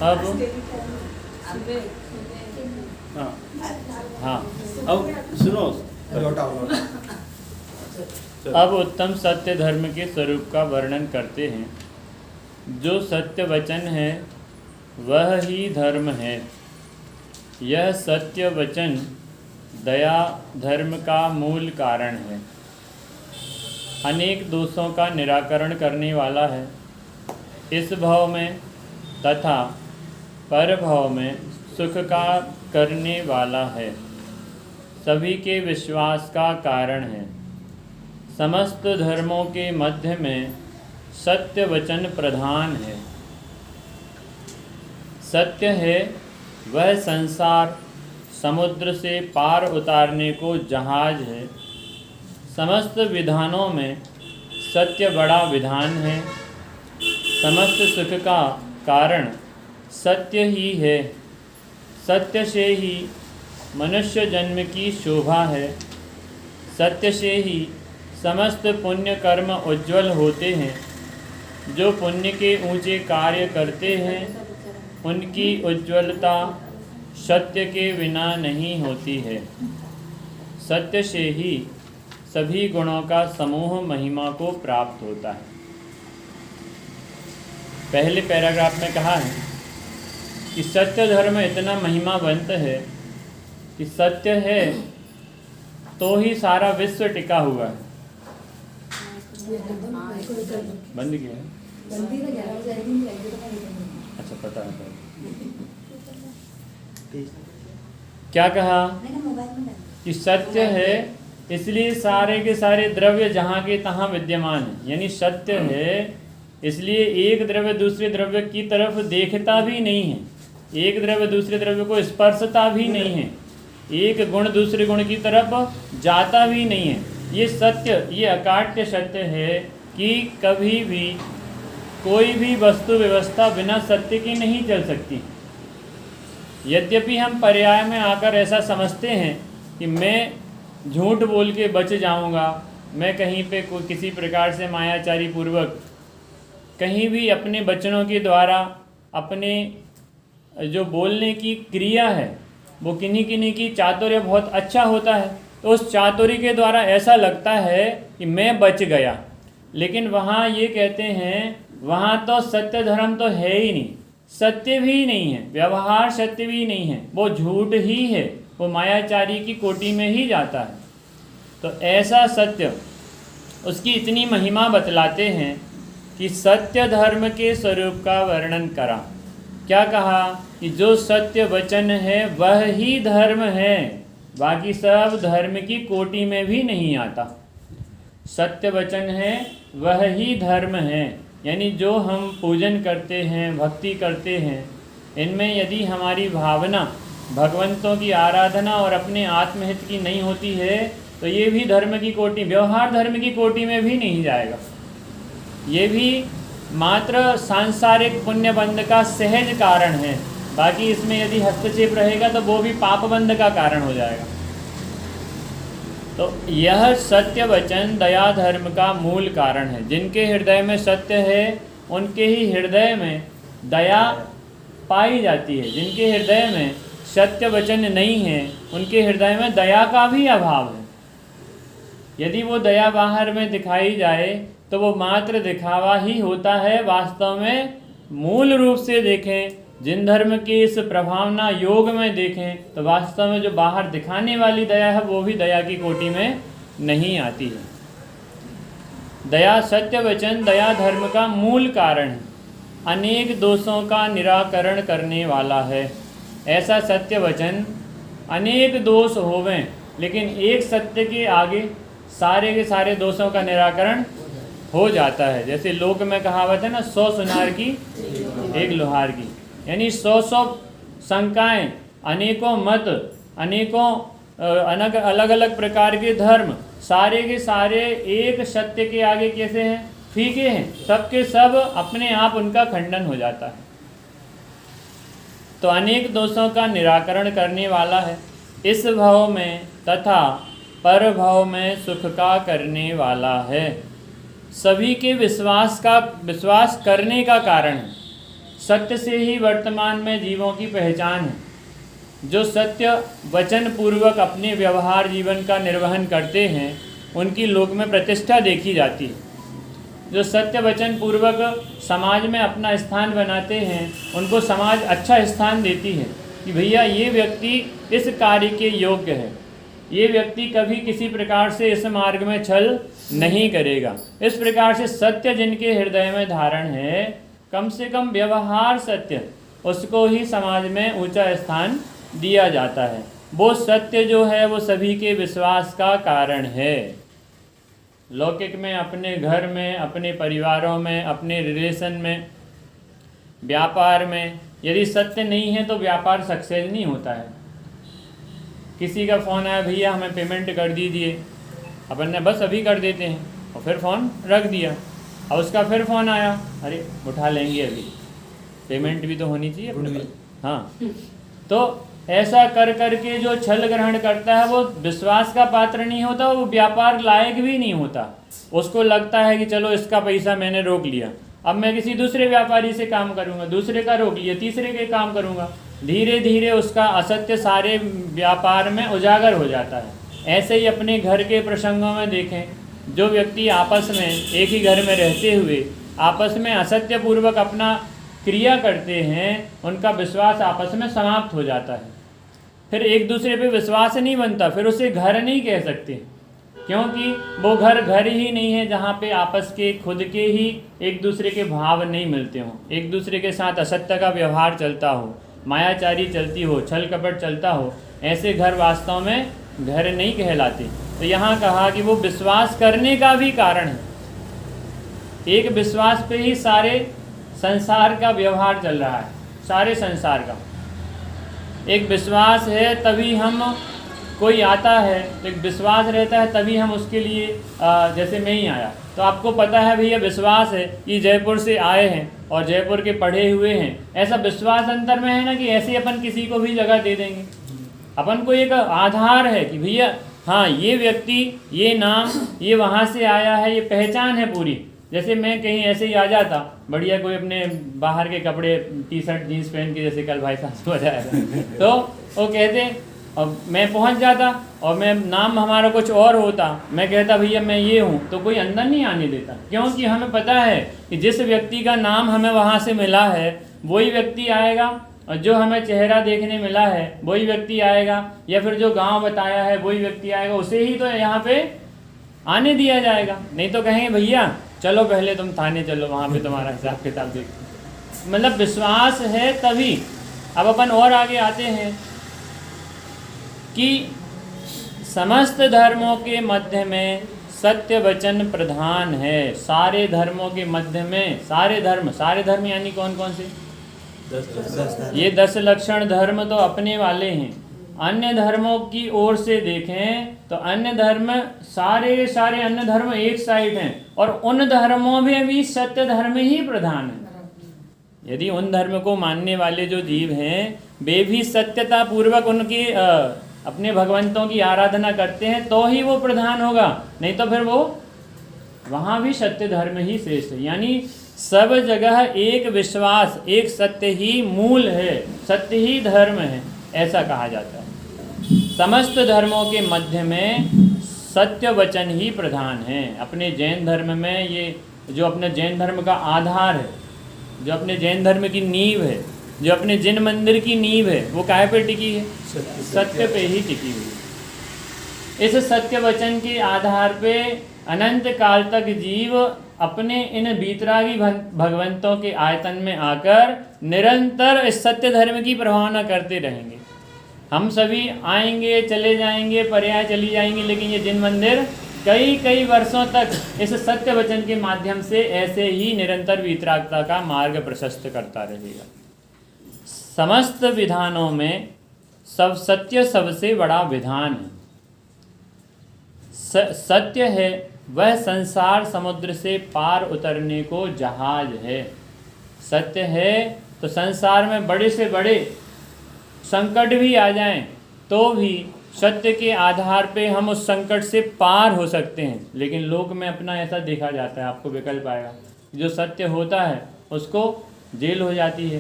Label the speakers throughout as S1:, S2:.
S1: अब हाँ हाँ
S2: अब सुनो।
S1: अब उत्तम सत्य धर्म के स्वरूप का वर्णन करते हैं। जो सत्य वचन है वह ही धर्म है। यह सत्य वचन दया धर्म का मूल कारण है। अनेक दोषों का निराकरण करने वाला है। इस भाव में तथा पर भाव में सुख का करने वाला है। सभी के विश्वास का कारण है। समस्त धर्मों के मध्य में सत्य वचन प्रधान है। सत्य है वह संसार समुद्र से पार उतारने को जहाज है। समस्त विधानों में सत्य बड़ा विधान है। समस्त सुख का कारण सत्य ही है। सत्य से ही मनुष्य जन्म की शोभा है। सत्य से ही समस्त पुण्य कर्म उज्ज्वल होते हैं। जो पुण्य के ऊंचे कार्य करते हैं उनकी उज्ज्वलता सत्य के बिना नहीं होती है। सत्य से ही सभी गुणों का समूह महिमा को प्राप्त होता है। पहले पैराग्राफ में कहा है कि सत्य धर्म इतना महिमावंत है कि सत्य है तो ही सारा विश्व टिका हुआ है। बंद किया है? अच्छा पता है। क्या कहा कि सत्य है इसलिए सारे के सारे द्रव्य जहाँ के तहाँ विद्यमान है। यानी सत्य है इसलिए एक द्रव्य दूसरे द्रव्य की तरफ देखता भी नहीं है। एक द्रव्य दूसरे द्रव्य को स्पर्शता भी नहीं है। एक गुण दूसरे गुण की तरफ जाता भी नहीं है। ये सत्य, ये अकाट्य सत्य है कि कभी भी कोई भी वस्तु व्यवस्था बिना सत्य की नहीं चल सकती। यद्यपि हम पर्याय में आकर ऐसा समझते हैं कि मैं झूठ बोल के बच जाऊंगा, मैं कहीं पे कोई किसी प्रकार से मायाचारी पूर्वक कहीं भी अपने वचनों के द्वारा अपने जो बोलने की क्रिया है वो किन्हीं किन्हीं की चातुर्य बहुत अच्छा होता है, तो उस चातुर्य के द्वारा ऐसा लगता है कि मैं बच गया। लेकिन वहाँ ये कहते हैं वहाँ तो सत्य धर्म तो है ही नहीं, सत्य भी नहीं है, व्यवहार सत्य भी नहीं है, वो झूठ ही है, वो मायाचारी की कोटि में ही जाता है। तो ऐसा सत्य उसकी इतनी महिमा बतलाते हैं कि सत्य धर्म के स्वरूप का वर्णन करा। क्या कहा कि जो सत्य वचन है वह ही धर्म है, बाकी सब धर्म की कोटि में भी नहीं आता। सत्य वचन है वह ही धर्म है। यानी जो हम पूजन करते हैं, भक्ति करते हैं, इनमें यदि हमारी भावना भगवंतों की आराधना और अपने आत्महित की नहीं होती है तो ये भी धर्म की कोटि, व्यवहार धर्म की कोटि में भी नहीं जाएगा। ये भी मात्र सांसारिक पुण्य बंध का सहज कारण है, बाकी इसमें यदि हस्तक्षेप रहेगा तो वो भी पाप बंध का कारण हो जाएगा। तो यह सत्य वचन दया धर्म का मूल कारण है। जिनके हृदय में सत्य है उनके ही हृदय में दया पाई जाती है। जिनके हृदय में सत्य वचन नहीं है उनके हृदय में दया का भी अभाव है। यदि वो दया बाहर में दिखाई जाए तो वो मात्र दिखावा ही होता है। वास्तव में मूल रूप से देखें, जिन धर्म के इस प्रभावना योग में देखें तो वास्तव में जो बाहर दिखाने वाली दया है वो भी दया की कोटि में नहीं आती है। दया सत्य वचन दया धर्म का मूल कारण है। अनेक दोषों का निराकरण करने वाला है। ऐसा सत्य वचन अनेक दोष होवें लेकिन एक सत्य के आगे सारे के सारे दोषों का निराकरण हो जाता है। जैसे लोक में कहावत है ना, 100 सुनार की एक लोहार की। यानी 100 शंकाएं, अनेकों मत, अनेकों अलग अलग प्रकार के धर्म, सारे के सारे एक सत्य के आगे कैसे हैं? फीके हैं। सबके सब अपने आप उनका खंडन हो जाता है। तो अनेक दोषों का निराकरण करने वाला है। इस भाव में तथा पर भाव में सुख का करने वाला है। सभी के विश्वास करने का कारण है। सत्य से ही वर्तमान में जीवों की पहचान है। जो सत्य वचन पूर्वक अपने व्यवहार जीवन का निर्वहन करते हैं उनकी लोक में प्रतिष्ठा देखी जाती है। जो सत्य वचन पूर्वक समाज में अपना स्थान बनाते हैं उनको समाज अच्छा स्थान देती है कि भैया ये व्यक्ति इस कार्य के योग्य है, ये व्यक्ति कभी किसी प्रकार से इस मार्ग में छल नहीं करेगा। इस प्रकार से सत्य जिनके हृदय में धारण है, कम से कम व्यवहार सत्य, उसको ही समाज में ऊंचा स्थान दिया जाता है। वो सत्य जो है वो सभी के विश्वास का कारण है। लौकिक में, अपने घर में, अपने परिवारों में, अपने रिलेशन में, व्यापार में यदि सत्य नहीं है तो व्यापार सक्सेस नहीं होता है। किसी का फ़ोन आया, भैया हमें पेमेंट कर दीजिए, अपन ने बस अभी कर देते हैं और फिर फ़ोन रख दिया। और उसका फिर फ़ोन आया, अरे उठा लेंगे अभी, पेमेंट भी तो होनी चाहिए अपने पास। हाँ, तो ऐसा कर करके जो छल ग्रहण करता है वो विश्वास का पात्र नहीं होता, वो व्यापार लायक भी नहीं होता। उसको लगता है कि चलो इसका पैसा मैंने रोक लिया, अब मैं किसी दूसरे व्यापारी से काम करूंगा, दूसरे का रोक लिया, तीसरे के काम करूंगा। धीरे धीरे उसका असत्य सारे व्यापार में उजागर हो जाता है। ऐसे ही अपने घर के प्रसंगों में देखें, जो व्यक्ति आपस में एक ही घर में रहते हुए आपस में असत्य पूर्वक अपना क्रिया करते हैं, उनका विश्वास आपस में समाप्त हो जाता है। फिर एक दूसरे पे विश्वास नहीं बनता, फिर उसे घर नहीं कह सकते, क्योंकि वो घर ही नहीं है जहाँ पे आपस के खुद के ही एक दूसरे के भाव नहीं मिलते हों, एक दूसरे के साथ असत्य का व्यवहार चलता हो, मायाचारी चलती हो, छल कपट चलता हो। ऐसे घर वास्तव में घर नहीं कहलाते। तो यहाँ कहा कि वो विश्वास करने का भी कारण है। एक विश्वास पे ही सारे संसार का व्यवहार चल रहा है, सारे संसार का। एक विश्वास है तभी हम, कोई आता है तो एक विश्वास रहता है तभी हम उसके लिए, जैसे मैं ही आया तो आपको पता है भैया विश्वास है कि जयपुर से आए हैं और जयपुर के पढ़े हुए हैं, ऐसा विश्वास अंतर में है ना कि ऐसे अपन किसी को भी जगह दे देंगे। अपन को एक आधार है कि भैया हाँ ये व्यक्ति, ये नाम, ये वहाँ से आया है, ये पहचान है पूरी। जैसे मैं कहीं ऐसे ही आ जाता, बढ़िया कोई अपने बाहर के कपड़े, टी शर्ट जीन्स पहन के, जैसे कल भाई साहब बताया था, तो वो कहते, और मैं पहुंच जाता और मैं नाम हमारा कुछ और होता, मैं कहता भैया मैं ये हूँ, तो कोई अंदर नहीं आने देता, क्योंकि हमें पता है कि जिस व्यक्ति का नाम हमें वहाँ से मिला है वही व्यक्ति आएगा, और जो हमें चेहरा देखने मिला है वही व्यक्ति आएगा, या फिर जो गाँव बताया है वही व्यक्ति आएगा, उसे ही तो यहाँ पे आने दिया जाएगा। नहीं तो कहेंगे भैया चलो पहले तुम थाने चलो, वहाँ पे तुम्हारा हिसाब किताब देखो। मतलब विश्वास है तभी। अब अपन और आगे आते हैं कि समस्त धर्मों के मध्य में सत्य वचन प्रधान है। सारे धर्मों के मध्य में, सारे धर्म यानी कौन कौन से? 10 ये 10 लक्षण धर्म तो अपने वाले हैं। अन्य धर्मों की ओर से देखें तो अन्य धर्म, सारे अन्य धर्म एक साइड हैं, और उन धर्मों में भी सत्य धर्म ही प्रधान है। यदि उन धर्म को मानने वाले जो जीव हैं वे भी सत्यता पूर्वक उनकी अपने भगवंतों की आराधना करते हैं तो ही वो प्रधान होगा, नहीं तो फिर वो वहाँ भी सत्य धर्म ही श्रेष्ठ है। यानी सब जगह एक विश्वास, एक सत्य ही मूल है, सत्य ही धर्म है, ऐसा कहा जाता है। समस्त धर्मों के मध्य में सत्य वचन ही प्रधान है। अपने जैन धर्म में ये जो अपने जैन धर्म का आधार है, जो अपने जैन धर्म की नींव है, जो अपने जिन मंदिर की नींव है, वो काहे पे टिकी है? सत्य पे ही टिकी हुई है। इस सत्य वचन के आधार पे अनंत काल तक जीव अपने इन बीतरागी भगवंतों के आयतन में आकर निरंतर इस सत्य धर्म की प्रभावना करते रहेंगे। हम सभी आएंगे, चले जाएंगे, पर्याय चली जाएंगी, लेकिन ये जिन मंदिर कई वर्षों तक इस सत्य वचन के माध्यम से ऐसे ही निरंतर वीतरागता का मार्ग प्रशस्त करता रहेगा। समस्त विधानों में सब सत्य सबसे बड़ा विधान है। सत्य है वह संसार समुद्र से पार उतरने को जहाज है। सत्य है तो संसार में बड़े से बड़े संकट भी आ जाएं तो भी सत्य के आधार पे हम उस संकट से पार हो सकते हैं। लेकिन लोक में अपना ऐसा देखा जाता है, आपको विकल्प आएगा, जो सत्य होता है उसको जेल हो जाती है।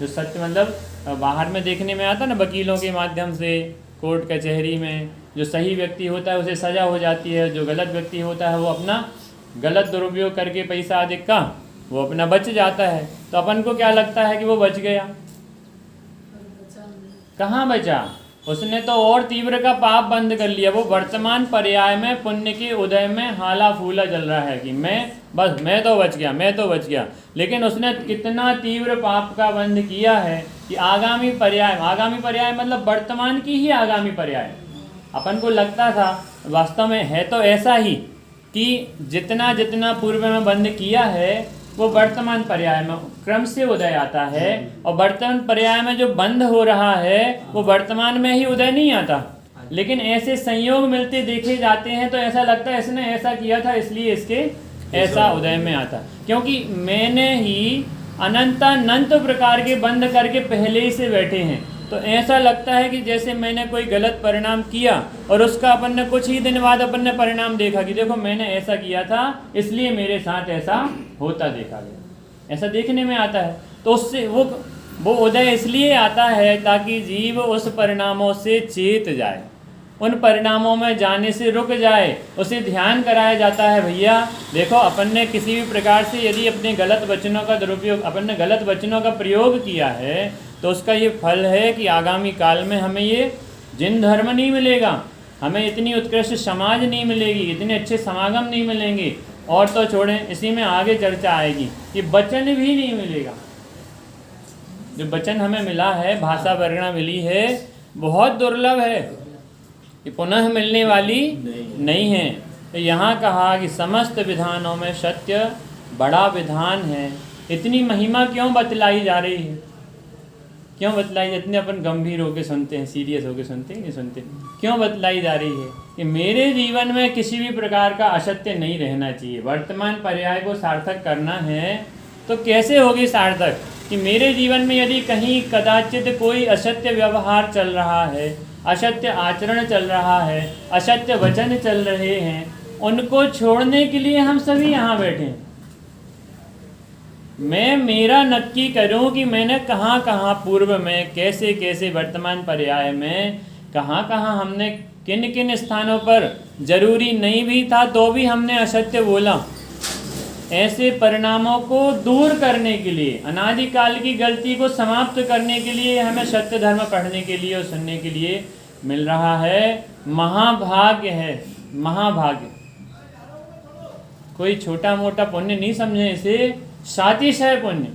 S1: जो सत्य मतलब बाहर में देखने में आता ना, वकीलों के माध्यम से कोर्ट कचहरी में जो सही व्यक्ति होता है उसे सज़ा हो जाती है, जो गलत व्यक्ति होता है वो अपना गलत दुरुपयोग करके पैसा अधिक का वो अपना बच जाता है। तो अपन को क्या लगता है कि वो बच गया, कहाँ बचा, उसने तो और तीव्र का पाप बंद कर लिया। वो वर्तमान पर्याय में पुण्य के उदय में हाला फूला चल रहा है कि मैं तो बच गया, मैं तो बच गया। लेकिन उसने कितना तीव्र पाप का बंद किया है कि आगामी पर्याय मतलब वर्तमान की ही आगामी पर्याय। अपन को लगता था, वास्तव में है तो ऐसा ही कि जितना जितना पूर्व में बंद किया है वो वर्तमान पर्याय में क्रम से उदय आता है, और वर्तमान पर्याय में जो बंद हो रहा है वो वर्तमान में ही उदय नहीं आता। लेकिन ऐसे संयोग मिलते देखे जाते हैं तो ऐसा लगता है इसने ऐसा किया था इसलिए इसके ऐसा उदय में आता, क्योंकि मैंने ही अनंत प्रकार के बंद करके पहले ही से बैठे हैं। तो ऐसा लगता है कि जैसे मैंने कोई गलत परिणाम किया और उसका अपन ने कुछ ही दिन बाद अपन ने परिणाम देखा कि देखो मैंने ऐसा किया था इसलिए मेरे साथ ऐसा होता देखा गया, ऐसा देखने में आता है। तो उससे वो उदय इसलिए आता है ताकि जीव उस परिणामों से चेत जाए, उन परिणामों में जाने से रुक जाए। उसे ध्यान कराया जाता है, भैया देखो अपन ने किसी भी प्रकार से यदि अपने गलत वचनों का दुरुपयोग, अपन ने गलत वचनों का प्रयोग किया है तो उसका ये फल है कि आगामी काल में हमें ये जिन धर्म नहीं मिलेगा, हमें इतनी उत्कृष्ट समाज नहीं मिलेगी, इतने अच्छे समागम नहीं मिलेंगे, और तो छोड़ें इसी में आगे चर्चा आएगी कि वचन भी नहीं मिलेगा। जो वचन हमें मिला है, भाषा वर्णा मिली है, बहुत दुर्लभ है, ये पुनः मिलने वाली नहीं है। तो यहाँ कहा कि समस्त विधानों में सत्य बड़ा विधान है। इतनी महिमा क्यों बतलाई जा रही है, क्यों बतलाई, जितने अपन गंभीर होकर सुनते हैं, सीरियस होकर सुनते हैं, नहीं सुनते, क्यों बतलाई जा रही है कि मेरे जीवन में किसी भी प्रकार का असत्य नहीं रहना चाहिए। वर्तमान पर्याय को सार्थक करना है तो कैसे होगी सार्थक, कि मेरे जीवन में यदि कहीं कदाचित कोई असत्य व्यवहार चल रहा है, असत्य आचरण चल रहा है, असत्य वचन चल रहे हैं, उनको छोड़ने के लिए हम सभी यहाँ बैठे हैं। मैं मेरा नक्की करूं कि मैंने कहाँ कहाँ पूर्व में कैसे कैसे वर्तमान पर्याय में कहाँ कहाँ हमने किन किन स्थानों पर जरूरी नहीं भी था तो भी हमने असत्य बोला। ऐसे परिणामों को दूर करने के लिए, अनादिकाल की गलती को समाप्त करने के लिए हमें सत्य धर्म पढ़ने के लिए और सुनने के लिए मिल रहा है। महाभाग्य है, महाभाग्य। कोई छोटा मोटा पुण्य नहीं समझे इसे, सातिश है पुण्य।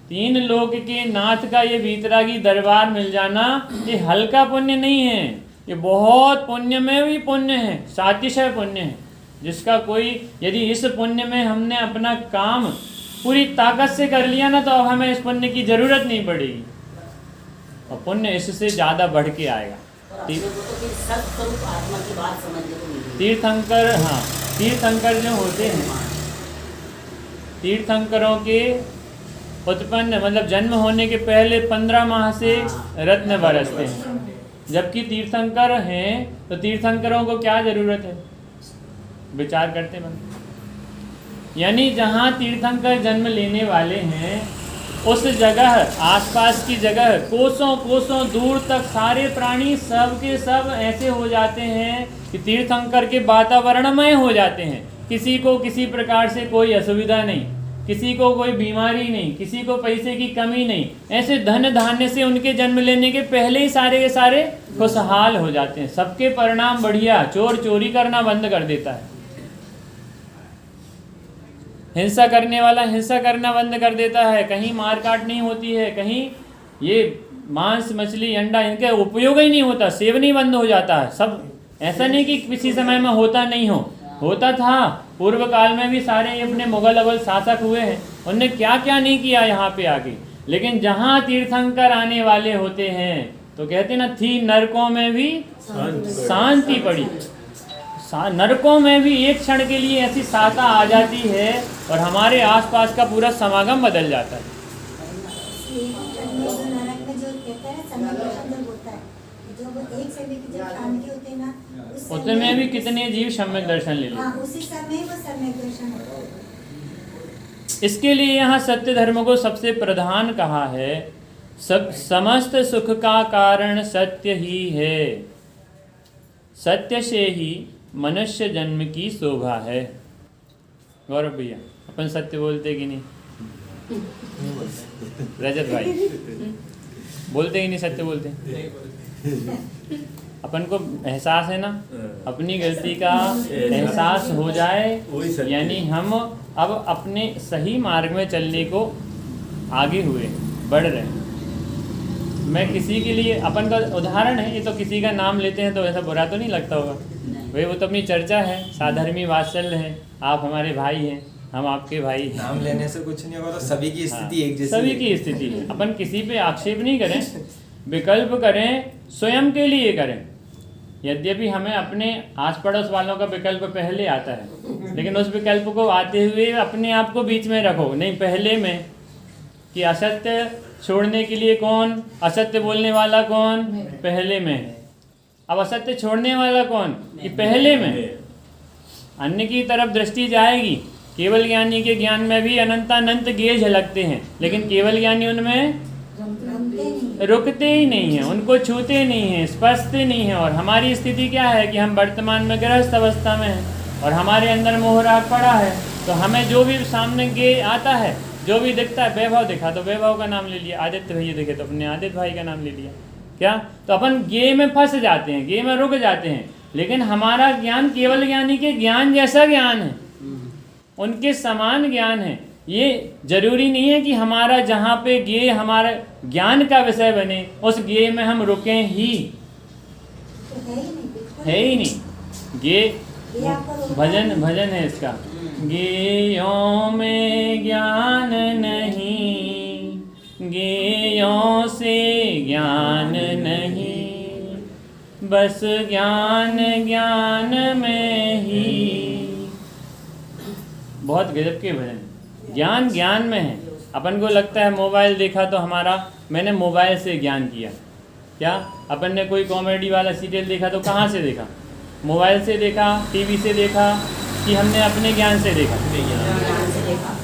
S1: 3 लोक के नाथ का ये वीतरागी दरबार मिल जाना ये हल्का पुण्य नहीं है, ये बहुत पुण्य में भी पुण्य है, सातिश है पुण्य है, जिसका कोई यदि इस पुण्य में हमने अपना काम पूरी ताकत से कर लिया ना तो अब हमें इस पुण्य की जरूरत नहीं पड़ेगी, और पुण्य इससे ज़्यादा बढ़ के आएगा। तीर्थंकर, हाँ तीर्थंकर जो होते हैं, तीर्थंकरों के उत्पन्न मतलब जन्म होने के पहले 15 माह से रत्न बरसते हैं, जबकि तीर्थंकर हैं तो तीर्थंकरों को क्या जरूरत है, विचार करते बन। यानी जहाँ तीर्थंकर जन्म लेने वाले हैं उस जगह, आसपास की जगह, कोसों कोसों दूर तक सारे प्राणी सब के सब ऐसे हो जाते हैं कि तीर्थंकर के वातावरणमय हो जाते हैं। किसी को किसी प्रकार से कोई असुविधा नहीं, किसी को कोई बीमारी नहीं, किसी को पैसे की कमी नहीं। ऐसे धन धान्य से उनके जन्म लेने के पहले ही सारे के सारे खुशहाल हो जाते हैं। सबके परिणाम बढ़िया, चोर चोरी करना बंद कर देता है, हिंसा करने वाला हिंसा करना बंद कर देता है, कहीं मारकाट नहीं होती है, कहीं ये मांस मछली अंडा इनका उपयोग ही नहीं होता, सेवन ही बंद हो जाता है सब। ऐसा नहीं कि किसी समय में होता नहीं हो, होता था। पूर्व काल में भी सारे अपने मुगल अवल शासक हुए हैं, उनने क्या क्या नहीं किया यहाँ पे आके। लेकिन जहाँ तीर्थंकर आने वाले होते हैं तो कहते ना, थी नरकों में भी शांति पड़ी। नरकों में भी एक क्षण के लिए ऐसी साता आ जाती है और हमारे आसपास का पूरा समागम बदल जाता है। उसमें भी कितने जीव सम्यक दर्शन ले लेते,
S2: उसी समय वो सम्यक दर्शन होता है।
S1: इसके लिए यहाँ सत्य धर्म को सबसे प्रधान कहा है। सब समस्त सुख का कारण सत्य ही है, सत्य से ही मनुष्य जन्म की शोभा है। गौरव भैया, अपन सत्य बोलते कि नहीं? रजत भाई बोलते कि नहीं? सत्य बोलते? अपन को एहसास है ना, अपनी गलती का एहसास हो जाए, यानी हम अब अपने सही मार्ग में चलने को आगे हुए, बढ़ रहे हैं। मैं किसी के लिए, अपन का उदाहरण है ये, तो किसी का नाम लेते हैं तो ऐसा बुरा तो नहीं लगता होगा भाई, वो तो अपनी चर्चा है, साधर्मी वात्सल्य है। आप हमारे भाई हैं, हम आपके भाई हैं।
S2: नाम लेने से कुछ नहीं होगा, तो सभी की स्थिति एक जैसी,
S1: सभी की स्थिति है। अपन किसी पे आक्षेप नहीं करें, विकल्प करें, स्वयं के लिए करें। यद्यपि हमें अपने आस पड़ोस वालों का विकल्प पहले आता है, लेकिन उस विकल्प को आते हुए अपने आप को बीच में रखो, नहीं पहले में, कि असत्य छोड़ने के लिए कौन, असत्य बोलने वाला कौन, पहले में। अब असत्य छोड़ने वाला कौन, कि पहले में। अन्य की तरफ दृष्टि जाएगी। केवल ज्ञानी के ज्ञान में भी अनंतानंत गेय झलकते हैं, लेकिन केवल ज्ञानी उनमें रुकते ही नहीं हैं, उनको छूते नहीं हैं, स्पर्शते नहीं हैं। और हमारी स्थिति क्या है कि हम वर्तमान में गृहस्थ अवस्था में हैं और हमारे अंदर मोहराग पड़ा है, तो हमें जो भी सामने गेय आता है, जो भी दिखता है, वैभव दिखा तो वैभव का नाम ले लिया, आदित्य भैया दिखे तो अपने आदित्य भाई का नाम ले लिया। क्या? तो अपन गेय में फंस जाते हैं, गेय में रुक जाते हैं। लेकिन हमारा ज्ञान केवल ज्ञानी के ज्ञान जैसा ज्ञान है, उनके समान ज्ञान है। ये जरूरी नहीं है कि हमारा जहाँ पे गेय हमारा ज्ञान का विषय बने, उस गेय में हम रुकें ही, है ही नहीं। गेय भजन है इसका, गेयों में ज्ञान नहीं, गेयों से ज्ञान नहीं, बस ज्ञान ज्ञान में ही। बहुत गजब के भजन। ज्ञान ज्ञान में है। अपन को लगता है मोबाइल देखा तो हमारा, मैंने मोबाइल से ज्ञान किया। क्या? अपन ने कोई कॉमेडी वाला सीरियल देखा तो कहाँ से देखा? मोबाइल से देखा, टीवी से देखा, कि हमने अपने ज्ञान से देखा?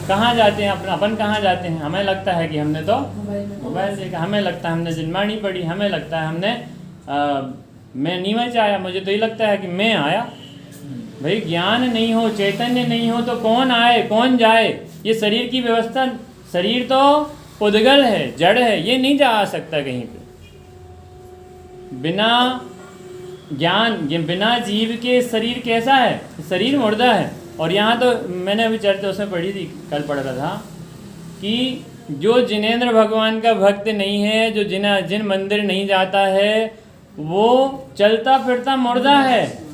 S1: कहाँ जाते हैं अपन कहाँ जाते हैं? हमें लगता है कि हमने तो मोबाइल देखा, हमें लगता है हमने जिनवाणी पढ़ी, हमें लगता है हमने मैं नीमच आया, मुझे तो ये लगता है कि मैं आया। भाई ज्ञान नहीं हो, चैतन्य नहीं हो तो कौन आए कौन जाए? ये शरीर की व्यवस्था, शरीर तो उद्गल है, जड़ है, ये नहीं जा सकता कहीं पे। बिना ज्ञान, बिना जीव के शरीर कैसा है? शरीर मुर्दा है। और यहाँ तो मैंने अभी चर्चा उसमें पढ़ी थी, कल पढ़ रहा था, कि जो जिनेंद्र भगवान का भक्त नहीं है, जो जिन मंदिर नहीं जाता है, वो चलता फिरता मुर्दा है।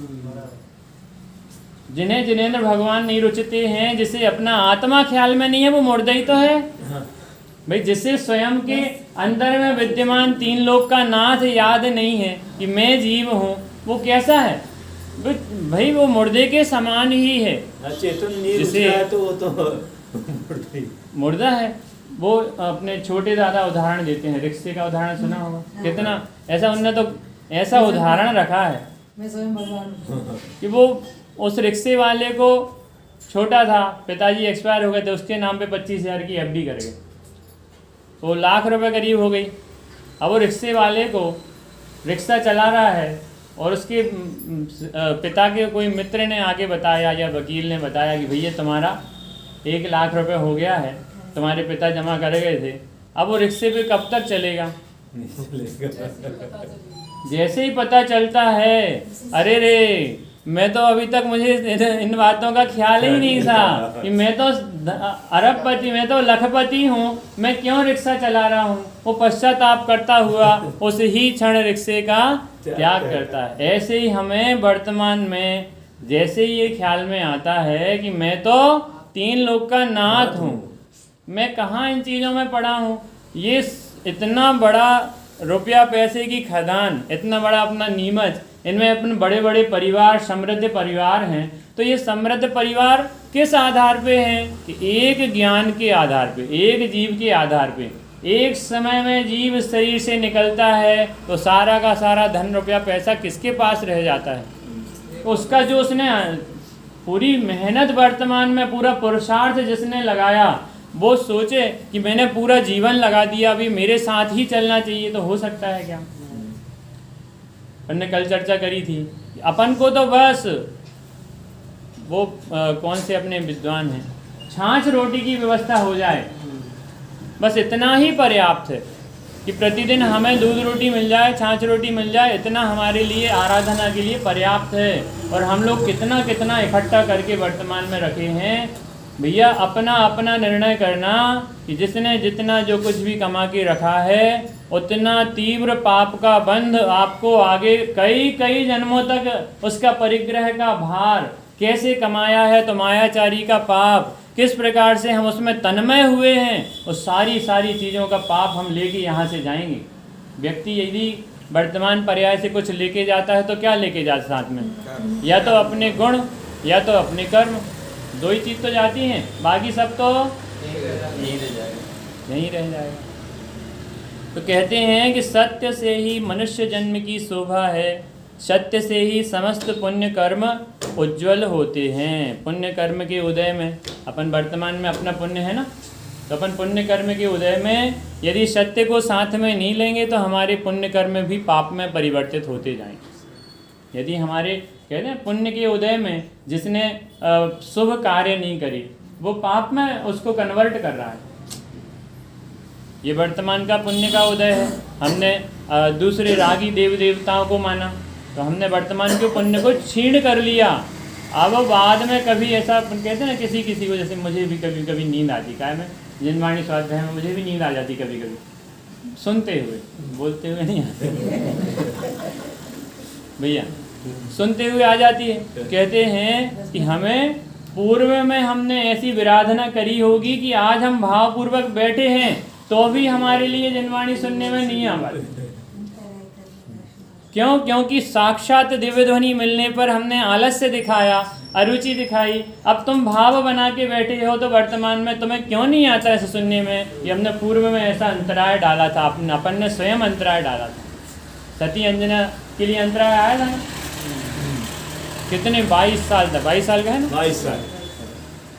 S1: जिन्हें जिनेंद्र भगवान नहीं रुचते हैं, जिसे अपना आत्मा ख्याल में नहीं है, वो मुर्दा ही तो है भाई। जिसे स्वयं के अंदर में विद्यमान तीन लोक का नाथ याद नहीं है कि मैं जीव हूँ, वो कैसा है भाई? वो मुर्दे के समान ही है। जिसे
S2: तो वो तो
S1: मुर्दा है। वो अपने छोटे दादा उदाहरण देते हैं, रिक्शे का उदाहरण सुना होगा कितना, ऐसा उनने तो ऐसा उदाहरण रखा है कि वो उस रिक्शे वाले को, छोटा था, पिताजी एक्सपायर हो गए थे, उसके नाम पे 25,000 की एफडी कर गए, वो लाख रुपए करीब हो गई। अब वो रिक्शे वाले को रिक्शा चला रहा है और उसके पिता के कोई मित्र ने आके बताया या वकील ने बताया कि भैया तुम्हारा 1 लाख रुपए हो गया है, तुम्हारे पिता जमा कर गए थे, अब वो रिक्शे पे कब तक चलेगा? जैसे ही पता चलता है, अरे रे मैं तो अभी तक, मुझे इन बातों का ख्याल ही नहीं था कि मैं तो अरबपति, मैं तो लखपति हूँ, मैं क्यों रिक्शा चला रहा हूँ। वो पश्चाताप करता हुआ उस ही क्षण रिक्शे का त्याग करता है। ऐसे ही हमें वर्तमान में जैसे ही ये ख्याल में आता है कि मैं तो 3 लोक का नाथ हूँ, मैं कहाँ इन चीज़ों में पड़ा हूँ, ये इतना बड़ा रुपया पैसे की खदान, इतना बड़ा अपना नीमच, इनमें अपने बड़े बड़े परिवार, समृद्ध परिवार हैं, तो ये समृद्ध परिवार किस आधार पे हैं? कि एक ज्ञान के आधार पे, एक जीव के आधार पे। एक समय में जीव शरीर से निकलता है तो सारा का सारा धन रुपया पैसा किसके पास रह जाता है? उसका जो उसने पूरी मेहनत, वर्तमान में पूरा पुरुषार्थ जिसने लगाया, वो सोचे कि मैंने पूरा जीवन लगा दिया, अभी मेरे साथ ही चलना चाहिए, तो हो सकता है क्या? हमने कल चर्चा करी थी, अपन को तो बस वो कौन से अपने विद्वान हैं, छाछ रोटी की व्यवस्था हो जाए, बस इतना ही पर्याप्त है कि प्रतिदिन हमें दूध रोटी मिल जाए, छाछ रोटी मिल जाए, इतना हमारे लिए आराधना के लिए पर्याप्त है। और हम लोग कितना कितना इकट्ठा करके वर्तमान में रखे हैं। भैया अपना अपना निर्णय करना कि जिसने जितना जो कुछ भी कमा के रखा है, उतना तीव्र पाप का बंध आपको आगे कई कई जन्मों तक उसका परिग्रह का भार, कैसे कमाया है तो मायाचारी का पाप, किस प्रकार से हम उसमें तन्मय हुए हैं, उस सारी सारी चीज़ों का पाप हम लेके यहाँ से जाएंगे। व्यक्ति यदि वर्तमान पर्याय से कुछ लेके जाता है तो क्या लेके जाता साथ में? या तो अपने गुण या तो अपने कर्म, दो ही चीज़ तो जाती हैं, बाकी सब तो यहीं रह जाएगा। तो कहते हैं कि सत्य से ही मनुष्य जन्म की शोभा है, सत्य से ही समस्त पुण्य कर्म उज्ज्वल होते हैं। पुण्य कर्म के उदय में, अपन वर्तमान में अपना पुण्य है ना, तो अपन पुण्य कर्म के उदय में यदि सत्य को साथ में नहीं लेंगे तो हमारे पुण्य कर्म भी पाप में परिवर्तित होते जाएंगे। यदि हमारे कहते हैं पुण्य के उदय में जिसने शुभ कार्य नहीं करे, वो पाप में उसको कन्वर्ट कर रहा है। ये वर्तमान का पुण्य का उदय है, हमने दूसरे रागी देव देवताओं को माना, तो हमने वर्तमान के पुण्य को छीण कर लिया। अब बाद में कभी ऐसा कहते हैं ना, किसी किसी को, जैसे मुझे भी कभी कभी नींद आती, क्या मैं जिनवाणी स्वाध्याय में मुझे भी नींद आ जाती कभी कभी, सुनते हुए, बोलते हुए नहीं आते भैया, सुनते हुए आ जाती है। कहते हैं कि हमें पूर्व में हमने ऐसी विराधना करी होगी कि आज हम भावपूर्वक बैठे हैं तो भी हमारे लिए जनवाणी सुनने में नहीं आ पाती। क्यों? क्योंकि साक्षात दिव्य ध्वनि मिलने पर हमने आलस्य दिखाया, अरुचि दिखाई। अब तुम भाव बना के बैठे हो तो वर्तमान में तुम्हें क्यों नहीं आता ऐसे सुनने में? ये हमने पूर्व में ऐसा अंतराय डाला था, अपन ने स्वयं अंतराय डाला था। सती अंजना के लिए अंतराय आया था ना, कितने 22 साल था, 22 साल का है ना,
S2: 22 साल,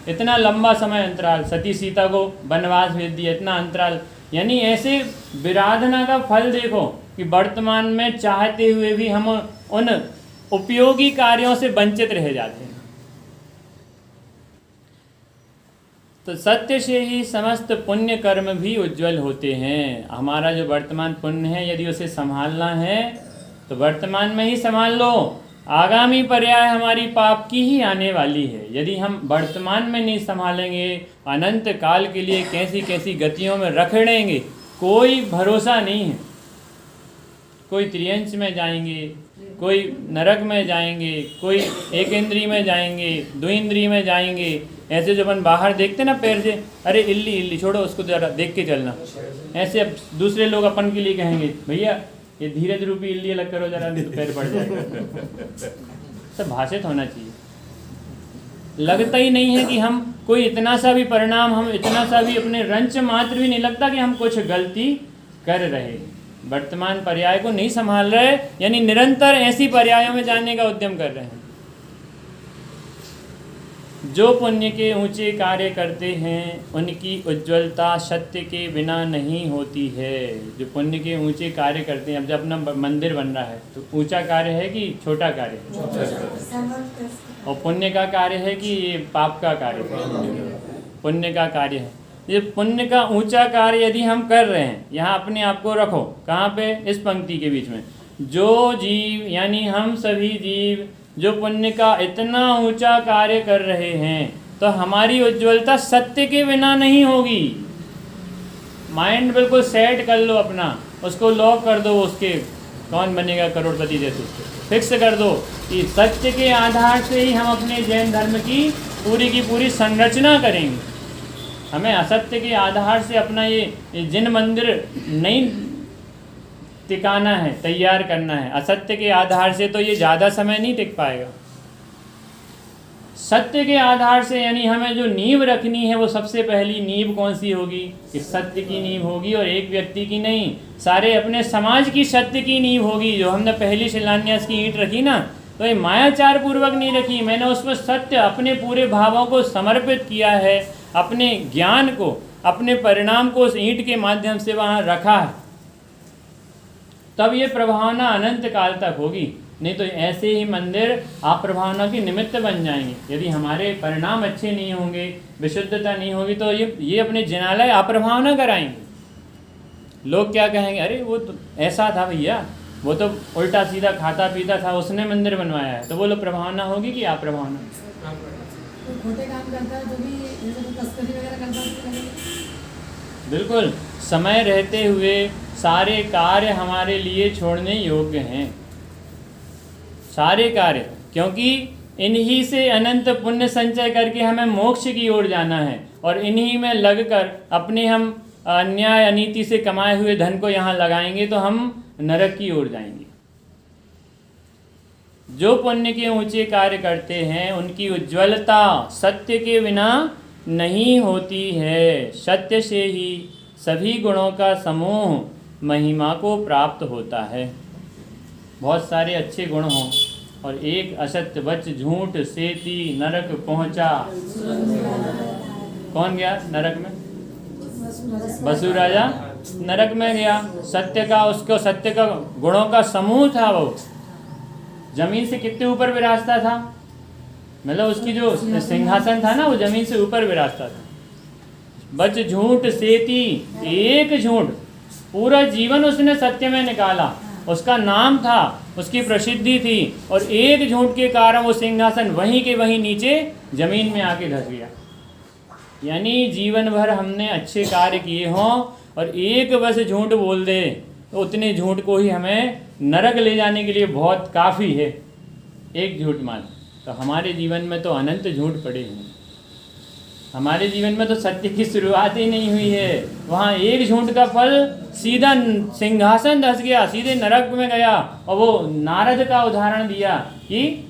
S1: इतना लंबा समय अंतराल। सती सीता को वनवास भेज दिया, इतना अंतराल। यानी ऐसे विराधना का फल देखो कि वर्तमान में चाहते हुए भी हम उन उपयोगी कार्यों से वंचित रह जाते हैं। तो सत्य से ही समस्त पुण्य कर्म भी उज्जवल होते हैं। हमारा जो वर्तमान पुण्य है, यदि उसे संभालना है तो वर्तमान में ही संभाल लो। आगामी पर्याय हमारी पाप की ही आने वाली है। यदि हम वर्तमान में नहीं संभालेंगे, अनंत काल के लिए कैसी कैसी गतियों में रखड़ेंगे, कोई भरोसा नहीं है। कोई त्रियंश में जाएंगे, कोई नरक में जाएंगे, कोई एक इंद्री में जाएंगे, दो इंद्री में जाएंगे। ऐसे जो अपन बाहर देखते ना पैर से, अरे इल्ली इल्ली छोड़ो उसको, ज़रा देख के चलना। ऐसे अब दूसरे लोग अपन के लिए कहेंगे, भैया ये धीरज रूपी इल्ली अलग करो जरा, नहीं तो पैर पड़ जाएगा। सब भाषित होना चाहिए। लगता ही नहीं है कि हम कोई इतना सा भी परिणाम, हम इतना सा भी अपने रंच मात्र भी नहीं लगता कि हम कुछ गलती कर रहे। वर्तमान पर्याय को नहीं संभाल रहे, यानी निरंतर ऐसी पर्यायों में जाने का उद्यम कर रहे हैं। जो पुण्य के ऊंचे कार्य करते हैं उनकी उज्ज्वलता सत्य के बिना नहीं होती है। जो पुण्य के ऊंचे कार्य करते हैं, अब जब अपना मंदिर बन रहा है तो ऊंचा कार्य है कि छोटा कार्य है? और पुण्य का कार्य है कि ये पाप का कार्य है? पुण्य का कार्य है। ये पुण्य का ऊंचा कार्य यदि हम कर रहे हैं, यहाँ अपने आप को रखो, कहाँ पे? इस पंक्ति के बीच में। जो जीव यानी हम सभी जीव जो पुण्य का इतना ऊंचा कार्य कर रहे हैं, तो हमारी उज्ज्वलता सत्य के बिना नहीं होगी। माइंड बिल्कुल सेट कर लो अपना, उसको लॉक कर दो, उसके कौन बनेगा करोड़पति जैसे फिक्स कर दो कि सत्य के आधार से ही हम अपने जैन धर्म की पूरी संरचना करेंगे। हमें असत्य के आधार से अपना ये जिन मंदिर नहीं टिकाना है, तैयार करना है। असत्य के आधार से तो ये ज़्यादा समय नहीं टिक पाएगा। सत्य के आधार से यानी हमें जो नींव रखनी है, वो सबसे पहली नींव कौन सी होगी? कि सत्य की नींव होगी। और एक व्यक्ति की नहीं, सारे अपने समाज की सत्य की नींव होगी। जो हमने पहली शिलान्यास की ईंट रखी ना, तो ये मायाचार पूर्वक नहीं रखी, मैंने उसमें सत्य अपने पूरे भावों को समर्पित किया है, अपने ज्ञान को, अपने परिणाम को उस ईंट के माध्यम से वहाँ रखा है, तब ये प्रभावना अनंत काल तक होगी। नहीं तो ऐसे ही मंदिर अप्रभावना के निमित्त बन जाएंगे। यदि हमारे परिणाम अच्छे नहीं होंगे, विशुद्धता नहीं होगी, तो ये अपने जिनालय अप्रभावना कराएंगे। लोग क्या कहेंगे, अरे वो तो ऐसा था भैया, वो तो उल्टा सीधा खाता पीता था, उसने मंदिर बनवाया है। तो बोलो प्रभावना होगी कि अप्रभावना?
S3: तो खोटे काम करता है, जो भी जैसे तस्करी वगैरह करता है। बिल्कुल,
S1: समय रहते हुए सारे कार्य हमारे लिए छोड़ने योग्य हैं, सारे कार्य, क्योंकि इन्हीं से अनंत पुण्य संचय करके हमें मोक्ष की ओर जाना है, और इन्हीं में लगकर अपने हम अन्याय अनीति से कमाए हुए धन को यहाँ लगाएंगे तो हम नरक की ओर जाएंगे। जो पुण्य के ऊंचे कार्य करते हैं उनकी उज्ज्वलता सत्य के बिना नहीं होती है। सत्य से ही सभी गुणों का समूह महिमा को प्राप्त होता है। बहुत सारे अच्छे गुण हों और एक असत्य वच झूठ सेती नरक पहुंचा। कौन गया नरक में? बसु राजा नरक में गया। सत्य का, उसको सत्य का गुणों का समूह था, वो जमीन से कितने ऊपर विराजता था, मतलब उसकी जो सिंहासन था ना वो जमीन से ऊपर विराजता था। बच झूठ सेती, एक झूठ, पूरा जीवन उसने सत्य में निकाला, उसका नाम था, उसकी प्रसिद्धि थी, और एक झूठ के कारण वो सिंहासन वहीं के वहीं नीचे जमीन में आके धस गया। यानी जीवन भर हमने अच्छे कार्य किए हों और एक बस झूठ बोल दे तो उतने झूठ को ही हमें नरक ले जाने के लिए बहुत काफ़ी है, एक झूठ मान। तो हमारे जीवन में तो अनंत झूठ पड़े हैं। हमारे जीवन में तो सत्य की शुरुआत ही नहीं हुई है। वहाँ एक झूठ का फल सीधा सिंहासन धस गया, सीधे नरक में गया। और वो नारद का उदाहरण दिया कि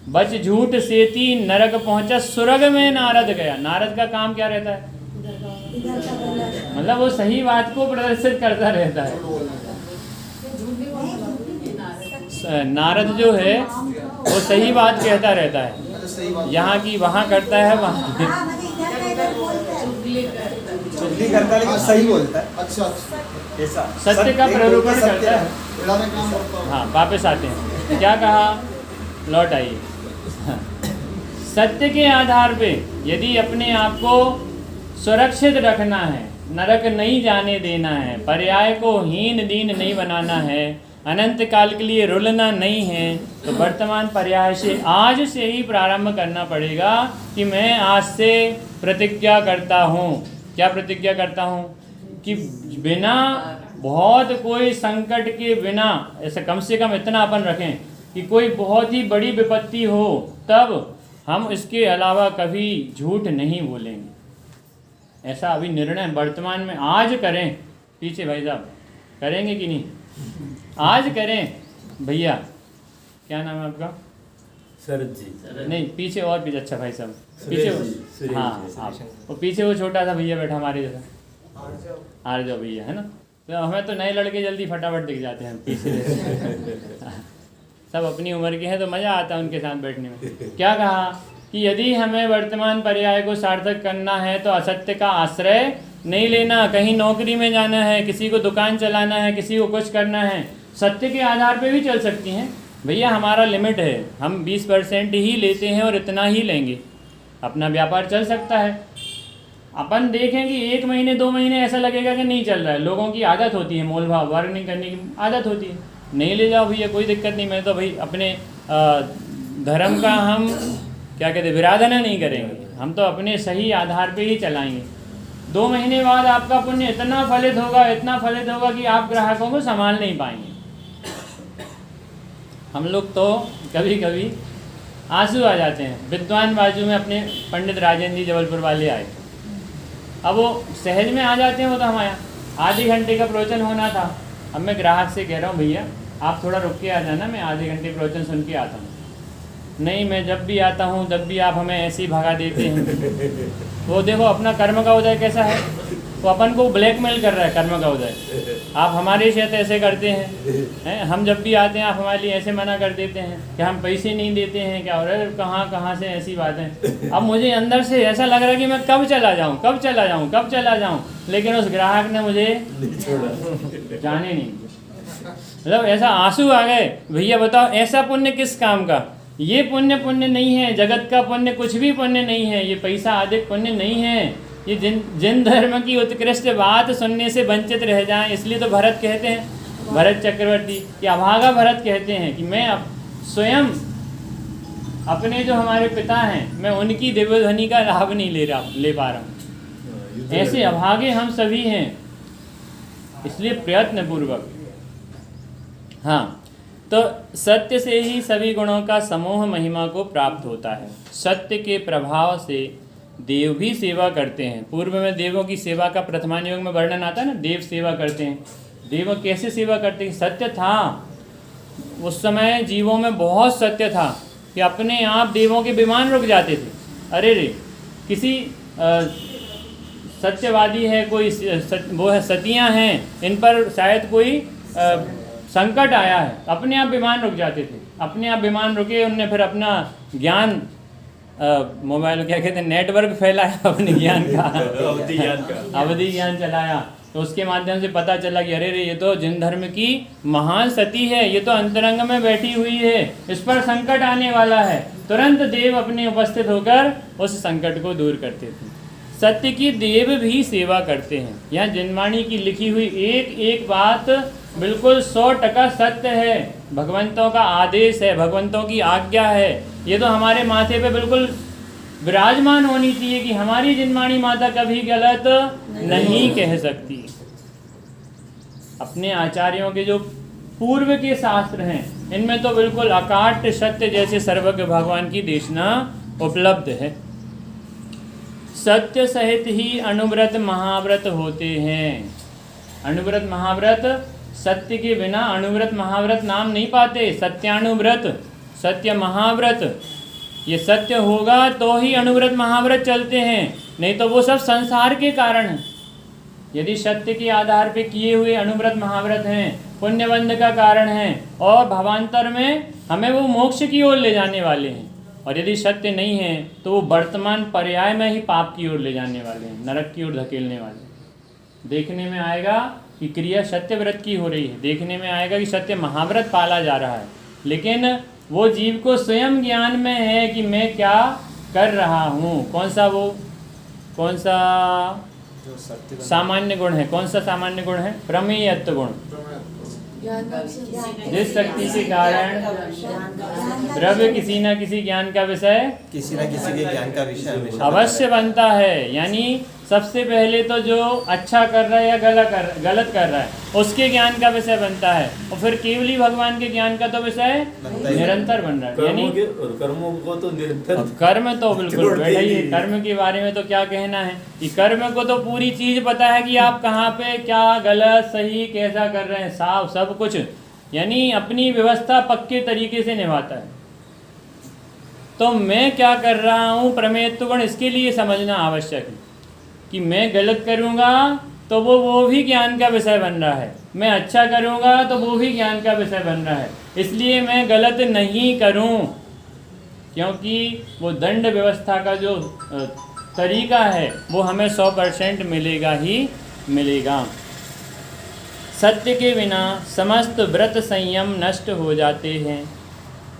S1: बच झूठ सेती नरक पहुंचा, स्वर्ग में नारद गया। नारद का काम क्या रहता है? मतलब वो सही बात को प्रदर्शित करता रहता है। नारद जो है वो सही बात कहता रहता है, यहाँ की वहाँ करता है, वहाँ
S2: चुगली करता है लेकिन सही बोलता है। अच्छा, ऐसा
S1: सत्य का प्ररूपण करता है। हाँ, वापस आते हैं। क्या कहा? लौट आइए। सत्य के आधार पे यदि अपने आप को सुरक्षित रखना है, नरक नहीं जाने देना है, पर्याय को हीन दीन नहीं बनाना है, अनंत काल के लिए रुलना नहीं है, तो वर्तमान पर्याय से आज से ही प्रारंभ करना पड़ेगा कि मैं आज से प्रतिज्ञा करता हूँ। क्या प्रतिज्ञा करता हूँ? कि बिना बहुत कोई संकट के बिना, ऐसा कम से कम इतना अपन रखें कि कोई बहुत ही बड़ी विपत्ति हो तब हम इसके अलावा कभी झूठ नहीं बोलेंगे। ऐसा अभी निर्णय वर्तमान में आज करें। पीछे भाई साहब करेंगे कि नहीं? आज करें। भैया क्या नाम है आपका?
S4: शरद जी।
S1: नहीं, पीछे और पीछे। अच्छा भाई साहब पीछे। हाँ, आप वो पीछे वो छोटा सा भैया बैठा हमारे जैसा, आर्जव भैया है ना। तो हमें तो नए लड़के जल्दी फटाफट दिख जाते हैं पीछे। सब अपनी उम्र के हैं तो मज़ा आता है उनके साथ बैठने में। क्या कहा कि यदि हमें वर्तमान पर्याय को सार्थक करना है तो असत्य का आश्रय नहीं लेना। कहीं नौकरी में जाना है, किसी को दुकान चलाना है, किसी को कुछ करना है, सत्य के आधार पे भी चल सकती हैं। भैया हमारा लिमिट है, हम 20% ही लेते हैं और इतना ही लेंगे, अपना व्यापार चल सकता है। अपन देखें कि 1 महीने 2 महीने ऐसा लगेगा कि नहीं चल रहा है। लोगों की आदत होती है, मोल भाव बार्गेनिंग करने की आदत होती है। नहीं ले जाओ भैया, कोई दिक्कत नहीं। मैं तो भाई अपने धर्म का हम क्या कहते हैं विराधना नहीं करेंगे, हम तो अपने सही आधार पे ही चलाएंगे। 2 महीने बाद आपका पुण्य इतना फलित होगा, इतना फलित होगा कि आप ग्राहकों को संभाल नहीं पाएंगे। हम लोग तो कभी कभी आंसू आ जाते हैं। विद्वान बाजू में अपने पंडित राजेंद्र जी जबलपुर वाले आए, अब वो सहज में आ जाते हैं। वो तो हमारे आधे घंटे का प्रवचन होना था। अब मैं ग्राहक से कह रहा हूँ भैया आप थोड़ा रुक के आ जाना, मैं आधे घंटे प्रवचन सुन के आता हूँ। नहीं, मैं जब भी आता हूँ तब भी आप हमें ऐसे ही भगा देते हैं। वो देखो अपना कर्म का उदय कैसा है। वो अपन को ब्लैकमेल कर रहा है कर्म का उदय। आप हमारे साथ ऐसे करते हैं, हम जब भी आते हैं आप हमारे लिए ऐसे मना कर देते हैं कि हम पैसे नहीं देते हैं, क्या हो रहा है, कहाँ से ऐसी बातें। अब मुझे अंदर से ऐसा लग रहा है कि मैं कब चला जाऊँ, लेकिन उस ग्राहक ने मुझे जाने नहीं, मतलब ऐसा आंसू आ गए। भैया बताओ ऐसा पुण्य किस काम का? ये पुण्य नहीं है, जगत का पुण्य कुछ भी पुण्य नहीं है, ये पैसा अधिक पुण्य नहीं है। ये जिन धर्म की उत्कृष्ट बात सुनने से वंचित रह जाएं, इसलिए तो भरत कहते हैं, भरत चक्रवर्ती कि अभागा भरत कहते हैं कि मैं स्वयं अपने जो हमारे पिता हैं मैं उनकी दिव्य ध्वनि का लाभ नहीं ले पा रहा हूँ। ऐसे अभागे हम सभी हैं, इसलिए प्रयत्न पूर्वक। हाँ, तो सत्य से ही सभी गुणों का समूह महिमा को प्राप्त होता है। सत्य के प्रभाव से देव भी सेवा करते हैं। पूर्व में देवों की सेवा का प्रथमान योग में वर्णन आता है ना, देव सेवा करते हैं। देव कैसे सेवा करते हैं? सत्य था उस समय, जीवों में बहुत सत्य था कि अपने आप देवों के विमान रुक जाते थे। अरे रे, किसी सत्यवादी है कोई, वो है सतियाँ हैं, इन पर शायद कोई संकट आया है, अपने आप विमान रुक जाते थे। अपने आप विमान रुके, उनने फिर अपना ज्ञान मोबाइल क्या कहते हैं, नेटवर्क फैलाया अपने ज्ञान का, अवधि ज्ञान चलाया। तो उसके माध्यम से पता चला कि अरे रे, ये तो जिन धर्म की महान सती है, ये तो अंतरंग में बैठी हुई है, इस पर संकट आने वाला है। तुरंत देव अपने उपस्थित होकर उस संकट को दूर करते थे। सत्य की देव भी सेवा करते हैं। यहाँ जिनवाणी की लिखी हुई एक एक बात बिल्कुल 100% सत्य है, भगवंतों का आदेश है, भगवंतों की आज्ञा है। ये तो हमारे माथे पे बिल्कुल विराजमान होनी चाहिए कि हमारी जिनवाणी माता कभी गलत नहीं कह सकती। अपने आचार्यों के जो पूर्व के शास्त्र हैं, इनमें तो बिल्कुल अकाट सत्य जैसे सर्वज्ञ भगवान की देशना उपलब्ध है। सत्य सहित ही अनुव्रत महाव्रत होते हैं। अनुव्रत महाव्रत, सत्य के बिना अनुव्रत महाव्रत नाम नहीं पाते। सत्यानुव्रत, सत्य महाव्रत, ये सत्य होगा तो ही अनुव्रत महाव्रत चलते हैं, नहीं तो वो सब संसार के कारण हैं। यदि सत्य के आधार पे किए हुए अनुव्रत महाव्रत हैं, पुण्यबंध का कारण हैं और भवांतर में हमें वो मोक्ष की ओर ले जाने वाले हैं, और यदि सत्य नहीं है तो वो वर्तमान पर्याय में ही पाप की ओर ले जाने वाले हैं, नरक की ओर धकेलने वाले हैं। देखने में आएगा कि क्रिया सत्य व्रत की हो रही है, देखने में आएगा कि सत्य महाव्रत पाला जा रहा है, लेकिन वो जीव को स्वयं ज्ञान में है कि मैं क्या कर रहा हूँ। कौन सा सामान्य गुण है? कौन सा सामान्य गुण है? प्रमेयत्व गुण। जिस शक्ति के कारण द्रव्य किसी न किसी ज्ञान का विषय, किसी न किसी के ज्ञान का विषय अवश्य बनता है। यानी सबसे पहले तो जो अच्छा कर रहा है या गलत कर रहा है उसके ज्ञान का विषय बनता है, और फिर केवली भगवान के ज्ञान का तो विषय निरंतर बन रहा है। यानी
S4: कर्मों को तो निरंतर,
S1: कर्म तो बिल्कुल बैठा ही है। कर्म के बारे में तो क्या कहना है कि कर्म को तो पूरी चीज पता है कि आप कहाँ पे क्या गलत सही कैसा कर रहे हैं, साफ सब कुछ, यानी अपनी व्यवस्था पक्के तरीके से निभाता है। तो मैं क्या कर रहा हूँ, प्रमेयत्व गुण, इसके लिए समझना आवश्यक है कि मैं गलत करूँगा तो वो भी ज्ञान का विषय बन रहा है, मैं अच्छा करूँगा तो वो भी ज्ञान का विषय बन रहा है। इसलिए मैं गलत नहीं करूँ, क्योंकि वो दंड व्यवस्था का जो तरीका है वो हमें 100% मिलेगा ही मिलेगा। सत्य के बिना समस्त व्रत संयम नष्ट हो जाते हैं।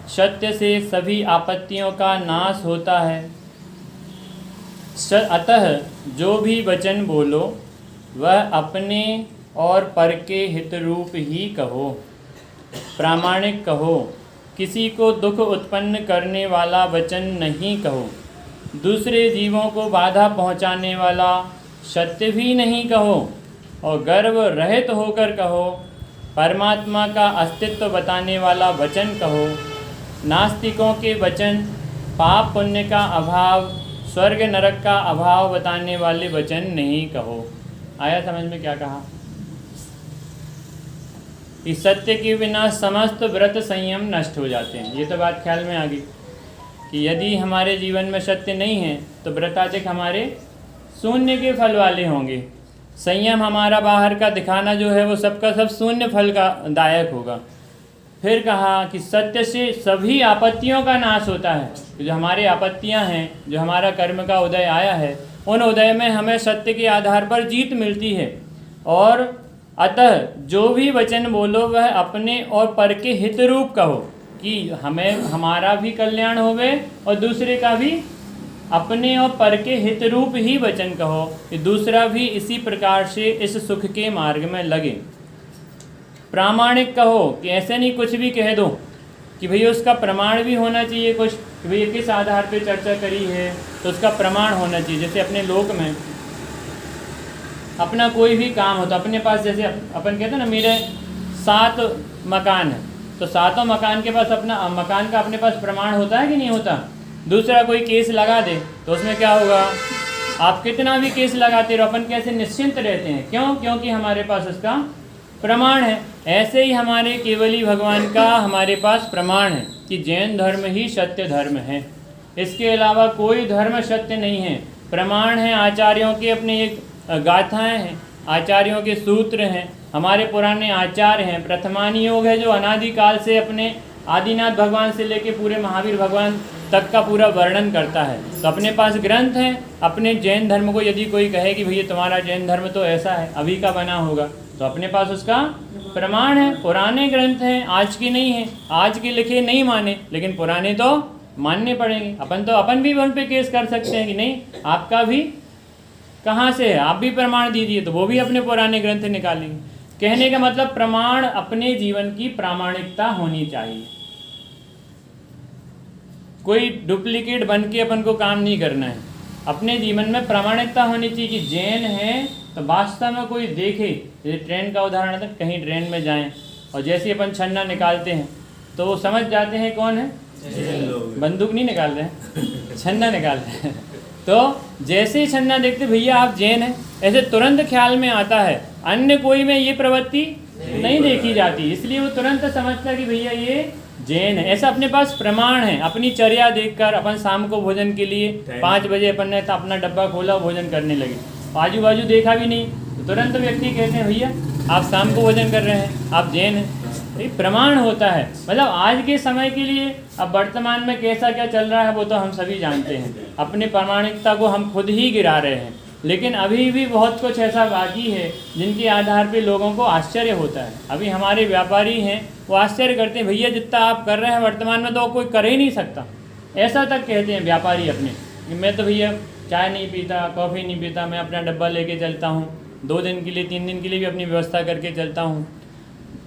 S1: सत्य से सभी आपत्तियों का नाश होता है। अतः जो भी वचन बोलो वह अपने और पर के हित रूप ही कहो, प्रामाणिक कहो। किसी को दुख उत्पन्न करने वाला वचन नहीं कहो, दूसरे जीवों को बाधा पहुंचाने वाला सत्य भी नहीं कहो, और गर्व रहित होकर कहो। परमात्मा का अस्तित्व बताने वाला वचन कहो। नास्तिकों के वचन पाप पुण्य का अभाव, स्वर्ग नरक का अभाव बताने वाले वचन नहीं कहो। आया समझ में क्या कहा? इस सत्य के बिना समस्त व्रत संयम नष्ट हो जाते हैं। ये तो बात ख्याल में आ गई कि यदि हमारे जीवन में सत्य नहीं है तो व्रताधिक हमारे शून्य के फल वाले होंगे। संयम हमारा बाहर का दिखाना जो है वो सबका सब शून्य फल का दायक होगा। फिर कहा कि सत्य से सभी आपत्तियों का नाश होता है। जो हमारी आपत्तियां हैं, जो हमारा कर्म का उदय आया है, उन उदय में हमें सत्य के आधार पर जीत मिलती है। और अतः जो भी वचन बोलो वह अपने और पर के हित रूप कहो, कि हमें हमारा भी कल्याण होवे और दूसरे का भी। अपने और पर के हित रूप ही वचन कहो कि दूसरा भी इसी प्रकार से इस सुख के मार्ग में लगे। प्रामाणिक कहो कि ऐसे नहीं कुछ भी कह दो, कि भैया उसका प्रमाण भी होना चाहिए कुछ, कि भैया किस आधार पे चर्चा करी है तो उसका प्रमाण होना चाहिए। जैसे अपने लोक में अपना कोई भी काम हो तो अपने पास, जैसे अपन कहते हैं ना मेरे 7 मकान है, तो 7 मकान के पास अपना मकान का अपने पास प्रमाण होता है कि नहीं होता। दूसरा कोई केस लगा दे तो उसमें क्या होगा, आप कितना भी केस लगाते रहो अपन कैसे निश्चिंत रहते हैं, क्यों? क्योंकि हमारे पास उसका प्रमाण है। ऐसे ही हमारे केवली भगवान का हमारे पास प्रमाण है कि जैन धर्म ही सत्य धर्म है, इसके अलावा कोई धर्म सत्य नहीं है। प्रमाण है आचार्यों के, अपने एक गाथाएं हैं, आचार्यों के सूत्र हैं, हमारे पुराने आचार हैं। प्रथमानी योग है जो अनादिकाल से अपने आदिनाथ भगवान से लेके पूरे महावीर भगवान तक का पूरा वर्णन करता है। तो अपने पास ग्रंथ हैं। अपने जैन धर्म को यदि कोई कहे कि भैया तुम्हारा जैन धर्म तो ऐसा है, अभी का बना होगा, तो अपने पास उसका प्रमाण है। पुराने ग्रंथ हैं, आज के नहीं हैं, आज के लिखे नहीं माने, लेकिन पुराने तो मानने पड़ेंगे। अपन भी उन पे केस कर सकते हैं कि नहीं आपका भी कहाँ से है, आप भी प्रमाण दीजिए, तो वो भी अपने पुराने ग्रंथ निकालेंगे। कहने का मतलब प्रमाण अपने जीवन की प्रामाणिकता होनी चाहिए। कोई डुप्लीकेट बन के अपन को काम नहीं करना है, अपने जीवन में प्रामाणिकता होनी चाहिए कि जैन है तो वास्तव में कोई देखे। जैसे ट्रेन का उदाहरण था, कहीं ट्रेन में जाएं और जैसे अपन छन्ना निकालते हैं तो वो समझ जाते हैं कौन है, बंदूक नहीं निकाल रहे हैं, छन्ना निकाल रहे हैं। तो जैसे ही छन्ना देखते भैया आप जैन हैं, ऐसे तुरंत ख्याल में आता है। अन्य कोई में ये प्रवृत्ति नहीं देखी जाती, इसलिए वो तुरंत समझता है कि भैया ये जैन है। ऐसा अपने पास प्रमाण है। अपनी चर्या देखकर अपन शाम को भोजन के लिए 5 बजे अपन ने अपना डब्बा खोला, भोजन करने लगे, आजू बाजू देखा भी नहीं, तो तुरंत व्यक्ति कहते हैं भैया आप शाम को भोजन कर रहे हैं, आप जैन हैं। ये प्रमाण होता है। मतलब आज के समय के लिए, अब वर्तमान में कैसा क्या चल रहा है वो तो हम सभी जानते हैं। अपनी प्रामाणिकता को हम खुद ही गिरा रहे हैं, लेकिन अभी भी बहुत कुछ ऐसा बाकी है जिनके आधार पे लोगों को आश्चर्य होता है। अभी हमारे व्यापारी हैं, वो आश्चर्य करते हैं भैया जितना आप कर रहे हैं वर्तमान में तो कोई कर ही नहीं सकता। ऐसा तक कहते हैं व्यापारी अपने कि मैं तो भैया चाय नहीं पीता, कॉफ़ी नहीं पीता, मैं अपना डब्बा लेके चलता हूँ, 2 दिन के लिए 3 दिन के लिए भी अपनी व्यवस्था करके चलता हूँ।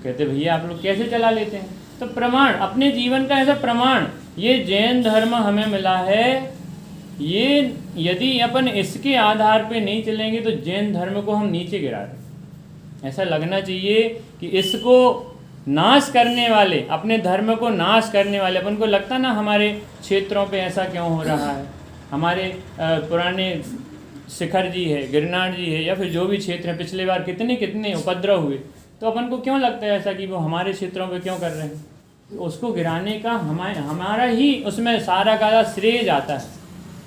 S1: कहते भैया आप लोग कैसे चला लेते हैं? तो प्रमाण, अपने जीवन का ऐसा प्रमाण, ये जैन धर्म हमें मिला है। ये यदि अपन इसके आधार पे नहीं चलेंगे तो जैन धर्म को हम नीचे गिरा दें। ऐसा लगना चाहिए कि इसको नाश करने वाले, अपने धर्म को नाश करने वाले, अपन को लगता ना हमारे क्षेत्रों पे ऐसा क्यों हो रहा है, हमारे पुराने शिखर जी है, गिरनार जी है, या फिर जो भी क्षेत्र है, पिछले बार कितने कितने उपद्रव हुए, तो अपन को क्यों लगता है ऐसा कि वो हमारे क्षेत्रों पे क्यों कर रहे हैं? तो उसको गिराने का हमारा ही उसमें सारा का श्रेय जाता है,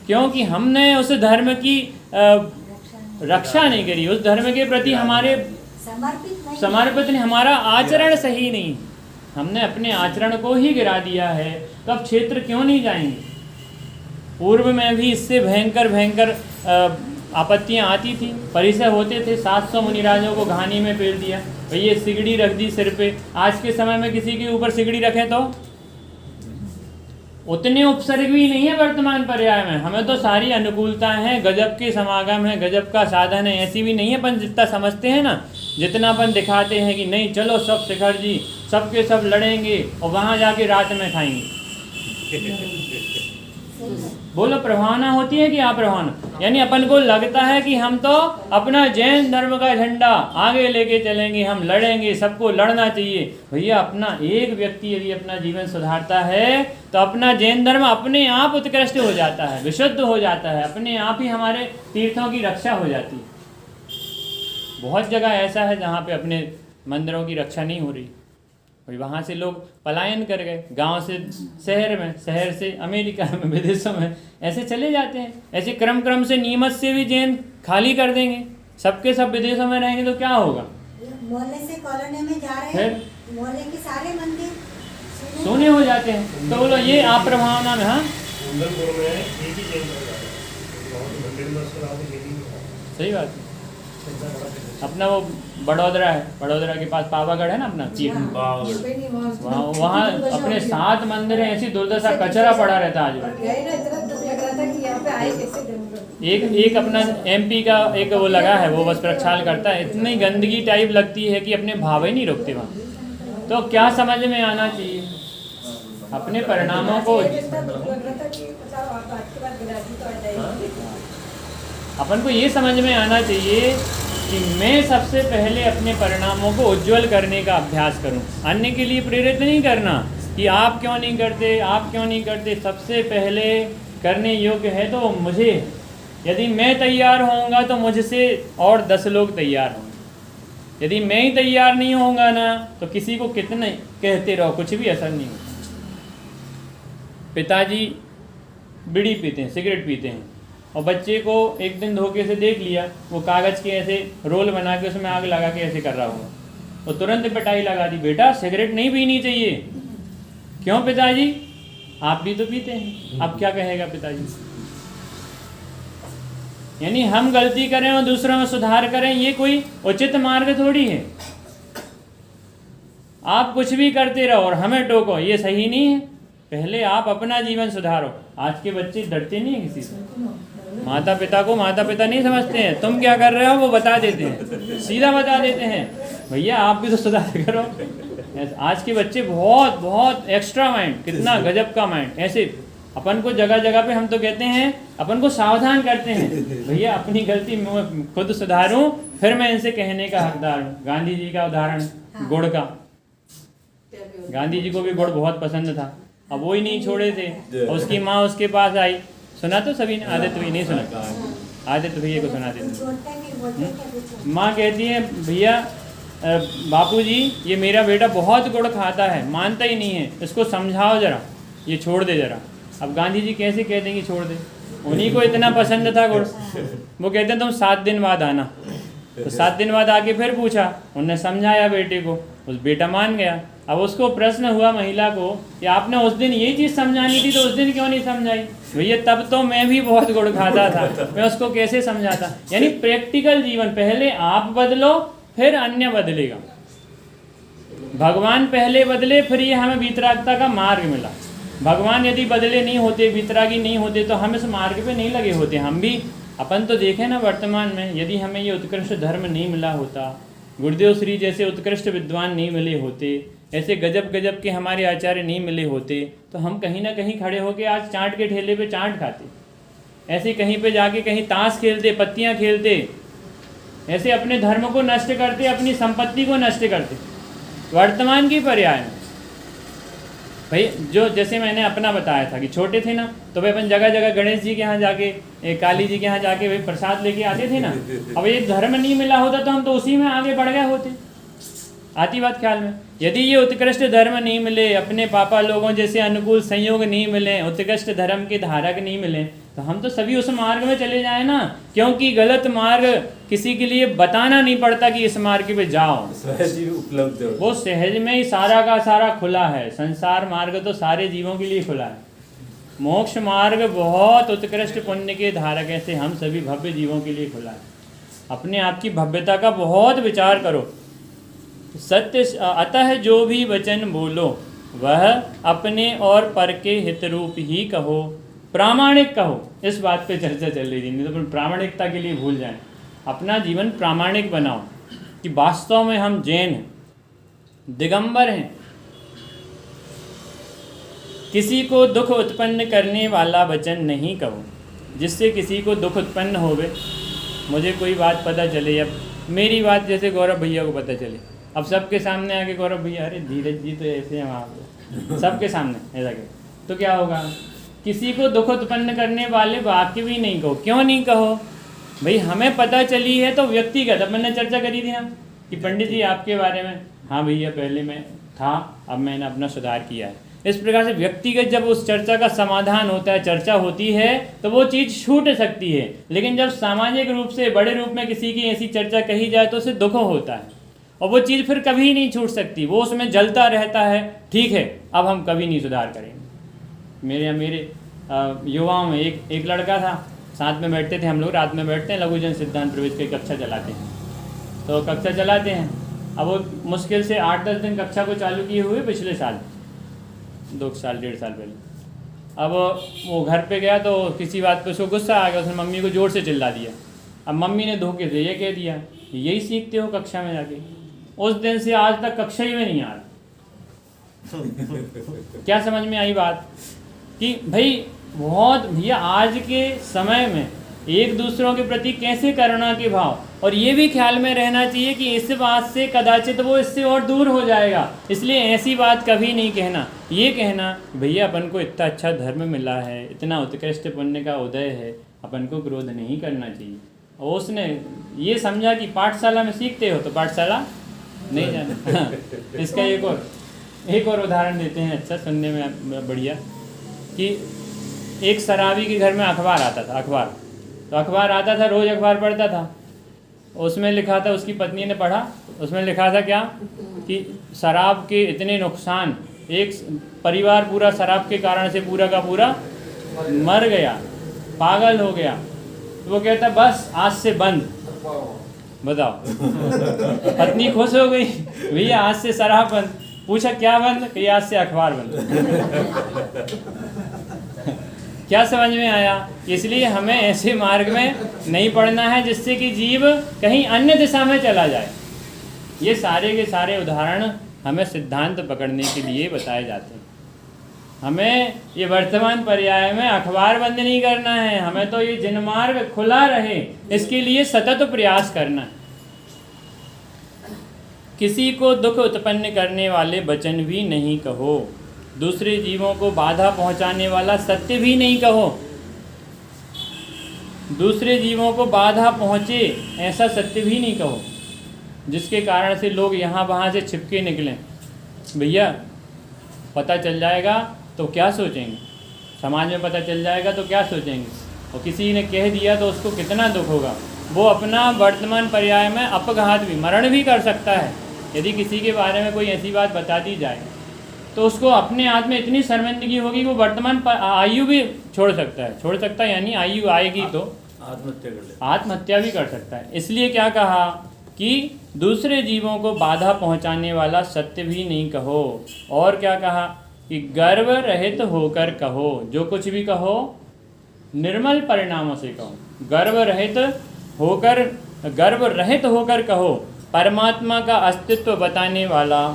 S1: क्योंकि हमने उस धर्म की रक्षा नहीं करी, उस धर्म के प्रति हमारे समर्पित नहीं, हमारा आचरण सही नहीं, हमने अपने आचरण को ही गिरा दिया है। तो अब क्षेत्र क्यों नहीं जाएंगे? पूर्व में भी इससे भयंकर भयंकर आपत्तियां आती थी, परिसर होते थे, 700 मुनिराजों को घानी में पेल दिया, भैया सिगड़ी रख दी सिर पे। आज के समय में किसी के ऊपर सिगड़ी रखें तो उतने उपसर्ग भी नहीं है वर्तमान पर्याय में। हमें तो सारी अनुकूलताएं हैं, गजब के समागम है, गजब का साधन है, ऐसी भी नहीं है अपन जितना समझते हैं ना, जितना अपन दिखाते हैं कि नहीं चलो सब शिखर जी सबके सब लड़ेंगे और वहाँ जाके रात में खाएंगे। बोलो प्रभावना होती है कि अप्रभावना? यानी अपन को लगता है कि हम तो अपना जैन धर्म का झंडा आगे लेके चलेंगे, हम लड़ेंगे, सबको लड़ना चाहिए। भैया अपना एक व्यक्ति यदि अपना जीवन सुधारता है तो अपना जैन धर्म अपने आप उत्कृष्ट हो जाता है, विशुद्ध हो जाता है, अपने आप ही हमारे तीर्थों की रक्षा हो जाती है। बहुत जगह ऐसा है जहाँ पे अपने मंदिरों की रक्षा नहीं हो रही, वहाँ से लोग पलायन कर गए, गांव से शहर में, शहर से अमेरिका में, विदेशों में, ऐसे चले जाते हैं। ऐसे क्रम क्रम से नीमच से भी जैन खाली कर देंगे, सबके सब विदेशों में रहेंगे तो क्या होगा?
S5: मोहल्ले से कॉलोनी में जा रहे
S1: फिर?
S5: हैं, मोहल्ले के सारे मंदिर
S1: सोने हो जाते हैं। तो बोलो ये अप्रभावना में, हाँ
S4: कुंदनपुर में एक ही जैन का है, वहाँ तो मंदिर में उसके अलावा यही नहीं है।
S1: सही बात है। अपना वो बड़ौदरा है, बड़ौदरा के पास पावागढ़ है ना अपना चीफ, वहाँ अपने 7 मंदिर हैं। ऐसी दुर्दशा, कचरा पड़ा रहता है आज भी।
S3: गए ना, इतना दुख लग रहा था कि यहाँ पे आए कैसे गए।
S1: एक अपना MP का एक वो लगा है, वो बस प्रक्षाल करता है। इतनी गंदगी टाइप लगती है कि अपने भाव ही नहीं रोकते वहाँ। तो क्या समझ में आना चाहिए अपने परिणामों को।
S3: इतना दुख लग रहा था कि मतलब आप बात के बाद गिराजी तो आ जाएगी।
S1: अपन को ये समझ में आना चाहिए कि मैं सबसे पहले अपने परिणामों को उज्जवल करने का अभ्यास करूं। अन्य के लिए प्रेरित नहीं करना कि आप क्यों नहीं करते, आप क्यों नहीं करते। सबसे पहले करने योग्य है तो मुझे, यदि मैं तैयार होऊंगा तो मुझसे और 10 लोग तैयार होंगे। यदि मैं ही तैयार नहीं होऊंगा ना, तो किसी को कितने कहते रहो, कुछ भी असर नहीं होता। पिताजी बीड़ी पीते हैं, सिगरेट पीते हैं, और बच्चे को एक दिन धोखे से देख लिया, वो कागज़ के ऐसे रोल बना के उसमें आग लगा के ऐसे कर रहा होगा, वो तुरंत पिटाई लगा दी, बेटा सिगरेट नहीं पीनी चाहिए। क्यों पिताजी? आप भी तो पीते हैं। अब क्या कहेगा पिताजी? यानी हम गलती करें और दूसरों में सुधार करें, ये कोई उचित मार्ग थोड़ी है। आप कुछ भी करते रहो और हमें टोको, ये सही नहीं है। पहले आप अपना जीवन सुधारो। आज के बच्चे डरते नहीं है किसी से। माता पिता को माता पिता नहीं समझते हैं। तुम क्या कर रहे हो वो बता देते हैं, सीधा बता देते हैं, भैया आप भी तो सुधार करो। आज के बच्चे बहुत बहुत एक्स्ट्रा माइंड, कितना गजब का माइंड। ऐसे अपन को जगह जगह पे हम तो कहते हैं, अपन को सावधान करते हैं, भैया अपनी गलती मैं खुद सुधारूं, फिर मैं इनसे कहने का हकदार हूँ। गांधी जी का उदाहरण, गुड़ का। गांधी जी को भी गुड़ बहुत पसंद था, अब वो ही नहीं छोड़े थे। और उसकी माँ उसके पास आई, सुना तो सभी ने, आदित्य भी नहीं सुना, आदित्य भैया को सुना देते। माँ कहती है, भैया बापूजी ये मेरा बेटा बहुत गुड़ खाता है, मानता ही नहीं है, इसको समझाओ ज़रा, ये छोड़ दे ज़रा। अब गांधी जी कैसे कह देंगे छोड़ दे, उन्हीं को इतना पसंद था गुड़। वो कहते हैं तुम 7 दिन बाद आना। तो 7 दिन बाद आके फिर पूछा, उनने समझाया बेटे को, उस बेटा मान गया। अब उसको प्रश्न हुआ महिला को कि आपने उस दिन ये चीज़ समझानी थी तो उस दिन क्यों नहीं समझाई? भैया तब तो मैं भी बहुत गुड़ खाता था, मैं उसको कैसे समझाता। यानी प्रैक्टिकल जीवन, पहले आप बदलो फिर अन्य बदलेगा। भगवान पहले बदले, फिर ये हमें वीतरागता का मार्ग मिला। भगवान यदि बदले नहीं होते, वीतरागी नहीं होते, तो हम इस मार्ग पे नहीं लगे होते। हम भी, अपन तो देखें ना वर्तमान में, यदि हमें ये उत्कृष्ट धर्म नहीं मिला होता, गुरुदेव श्री जैसे उत्कृष्ट विद्वान नहीं मिले होते, ऐसे गजब गजब के हमारे आचार्य नहीं मिले होते, तो हम कहीं ना कहीं खड़े होके आज चाट के ठेले पे चाट खाते, ऐसे कहीं पे जाके कहीं ताश खेलते, पत्तियां खेलते, ऐसे अपने धर्म को नष्ट करते, अपनी संपत्ति को नष्ट करते। वर्तमान की पर्याय में भाई, जो जैसे मैंने अपना बताया था कि छोटे थे ना, तो भाई अपन जगह जगह गणेश जी के यहाँ जाके, काली जी के यहाँ जाके भाई प्रसाद लेके आते थे ना। अब ये धर्म नहीं मिला होता तो हम तो उसी में आगे बढ़ गए होते। आती बात ख्याल में? यदि ये उत्कृष्ट धर्म नहीं मिले, अपने पापा लोगों जैसे अनुकूल संयोग नहीं मिले, उत्कृष्ट धर्म के धारक नहीं मिले, तो हम तो सभी उस मार्ग में चले जाए ना। क्योंकि गलत मार्ग किसी के लिए बताना नहीं पड़ता कि इस मार्ग पे जाओ,
S4: सहज ही उपलब्ध है।
S1: वो सहज में ही सारा का सारा खुला है। संसार मार्ग तो सारे जीवों के लिए खुला है। मोक्ष मार्ग बहुत उत्कृष्ट पुण्य के धारक है, से हम सभी भव्य जीवों के लिए खुला है। अपने आप की भव्यता का बहुत विचार करो। सत्य अतः जो भी वचन बोलो वह अपने और पर के हित रूप ही कहो, प्रामाणिक कहो। इस बात पे चर्चा चल रही थी, नहीं तो प्रामाणिकता के लिए भूल जाएं। अपना जीवन प्रामाणिक बनाओ कि वास्तव में हम जैन हैं, दिगंबर हैं। किसी को दुख उत्पन्न करने वाला वचन नहीं कहो, जिससे किसी को दुख उत्पन्न होवे। मुझे कोई बात पता चले, अब मेरी बात जैसे गौरव भैया को पता चले, अब सबके सामने आके गौरव भैया, अरे धीरज जी तो ऐसे हैं वहाँ पे, सबके सामने ऐसा कहे तो क्या होगा? किसी को दुख उत्पन्न करने वाले वाक्य भी नहीं कहो। क्यों नहीं कहो भाई? हमें पता चली है तो व्यक्तिगत, अब मैंने चर्चा करी थी ना कि पंडित जी आपके बारे में, हाँ भैया पहले मैं था, अब मैंने अपना सुधार किया है। इस प्रकार से व्यक्तिगत जब उस चर्चा का समाधान होता है, चर्चा होती है, तो वो चीज़ छूट सकती है। लेकिन जब सामाजिक रूप से बड़े रूप में किसी की ऐसी चर्चा कही जाए तो उसे दुख होता है और वो चीज़ फिर कभी नहीं छूट सकती, वो उसमें जलता रहता है। ठीक है, अब हम कभी नहीं सुधार करेंगे। मेरे युवाओं में एक लड़का था, साथ में बैठते थे हम लोग, रात में बैठते हैं, लघुजन सिद्धांत प्रवेश की कक्षा चलाते हैं। तो कक्षा चलाते हैं, अब वो मुश्किल से 8-10 दिन कक्षा को चालू किए हुए पिछले साल, 2 साल 1.5 साल पहले। अब वो घर पे गया तो किसी बात पे उसको गुस्सा आ गया, उसने मम्मी को ज़ोर से चिल्ला दिया। अब मम्मी ने धोखे से ये कह दिया, यही सीखते हो कक्षा में जाके। उस दिन से आज तक कक्षा ही में नहीं आ रहा। क्या समझ में आई बात कि भाई बहुत भैया आज के समय में एक दूसरों के प्रति कैसे करुणा के भाव, और ये भी ख्याल में रहना चाहिए कि इस बात से कदाचित वो इससे और दूर हो जाएगा। इसलिए ऐसी बात कभी नहीं कहना। ये कहना भैया अपन को इतना अच्छा धर्म मिला है, इतना उत्कृष्ट पुण्य का उदय है, अपन को क्रोध नहीं करना चाहिए। और उसने ये समझा कि पाठशाला में सीखते हो तो पाठशाला नहीं जाना। इसका एक और उदाहरण देते हैं, अच्छा सुनने में बढ़िया, कि एक शराबी के घर में अखबार आता था। तो अखबार आता था, रोज़ अखबार पढ़ता था। उसमें लिखा था, उसकी पत्नी ने पढ़ा, उसमें लिखा था क्या कि शराब के इतने नुकसान, एक परिवार पूरा शराब के कारण से पूरा का पूरा मर गया, पागल हो गया। तो वो कहता बस आज से बंद। बताओ। पत्नी खुश हो गई, भैया आज से शराब बंद। पूछा क्या बंद? कि आज से अखबार बंद। क्या समझ में आया? इसलिए हमें ऐसे मार्ग में नहीं पड़ना है जिससे कि जीव कहीं अन्य दिशा में चला जाए। ये सारे के सारे उदाहरण हमें सिद्धांत पकड़ने के लिए बताए जाते हैं। हमें ये वर्तमान पर्याय में अखबार बंद नहीं करना है, हमें तो ये जिनमार्ग खुला रहे इसके लिए सतत प्रयास करना है। किसी को दुख उत्पन्न करने वाले वचन भी नहीं कहो, दूसरे जीवों को बाधा पहुंचाने वाला सत्य भी नहीं कहो। दूसरे जीवों को बाधा पहुंचे ऐसा सत्य भी नहीं कहो जिसके कारण से लोग यहाँ वहाँ से छिपके निकलें। भैया पता चल जाएगा तो क्या सोचेंगे, समाज में पता चल जाएगा तो क्या सोचेंगे, और किसी ने कह दिया तो उसको कितना दुख होगा। वो अपना वर्तमान पर्याय में अपघात भी, मरण भी कर सकता है। यदि किसी के बारे में कोई ऐसी बात बता दी जाए तो उसको अपने आप में इतनी शर्मिंदगी होगी कि वो वर्तमान आयु भी छोड़ सकता है, यानी आयु आएगी तो आत्महत्या भी कर सकता है। इसलिए क्या कहा कि दूसरे जीवों को बाधा पहुंचाने वाला सत्य भी नहीं कहो। और क्या कहा कि गर्व रहित होकर कहो, जो कुछ भी कहो निर्मल परिणामों से कहो। गर्व रहित होकर कहो, परमात्मा का अस्तित्व बताने वाला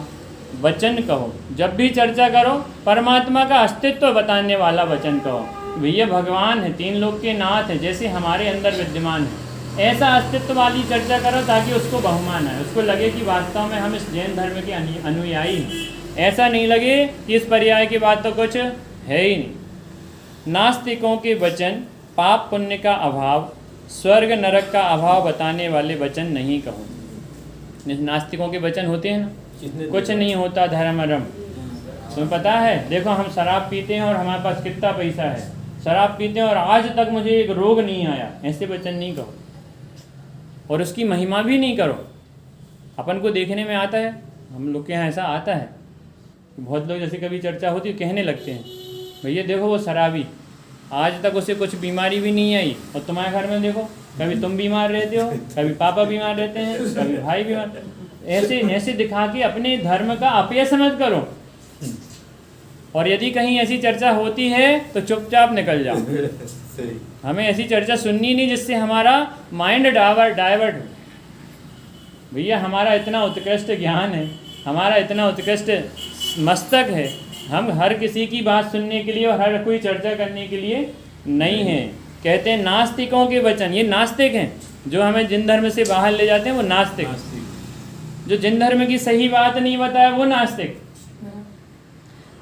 S1: वचन कहो। जब भी चर्चा करो परमात्मा का अस्तित्व बताने वाला वचन कहो। भैया भगवान है, 3 लोक के नाथ है, जैसे हमारे अंदर विद्यमान है, ऐसा अस्तित्व वाली चर्चा करो ताकि उसको बहुमान है, उसको लगे कि वास्तव में हम इस जैन धर्म के अनुयायी हैं। ऐसा नहीं लगे कि इस पर्याय की बात तो कुछ है ही नहीं। नास्तिकों के वचन पाप पुण्य का अभाव, स्वर्ग नरक का अभाव बताने वाले वचन नहीं कहो। नास्तिकों के वचन होते हैं ना, कुछ नहीं होता धर्मरम। तुम्हें पता है, देखो हम शराब पीते हैं और हमारे पास कितना पैसा है, शराब पीते हैं और आज तक मुझे एक रोग नहीं आया, ऐसे वचन नहीं कहो। और उसकी महिमा भी नहीं करो। अपन को देखने में आता है, हम लोग के यहाँ ऐसा आता है, बहुत लोग जैसे कभी चर्चा होती है कहने लगते हैं भैया देखो वो शराबी, आज तक उसे कुछ बीमारी भी नहीं आई, और तुम्हारे घर में देखो कभी तुम बीमार रहते हो, कभी पापा बीमार रहते हैं, कभी भाई बीमार। ऐसे दिखा के अपने धर्म का अपयश मत करो। और यदि कहीं ऐसी चर्चा होती है तो चुपचाप निकल जाओ। हमें ऐसी चर्चा सुननी नहीं जिससे हमारा माइंड डाइवर्ट हो। भैया हमारा इतना उत्कृष्ट ज्ञान है, हमारा इतना उत्कृष्ट मस्तक है, हम हर किसी की बात सुनने के लिए और हर कोई चर्चा करने के लिए नहीं है। कहते हैं नास्तिकों के वचन, ये नास्तिक हैं जो हमें जिन धर्म से बाहर ले जाते हैं, वो नास्तिक। जो जिन धर्म की सही बात नहीं बताया वो नास्तिक।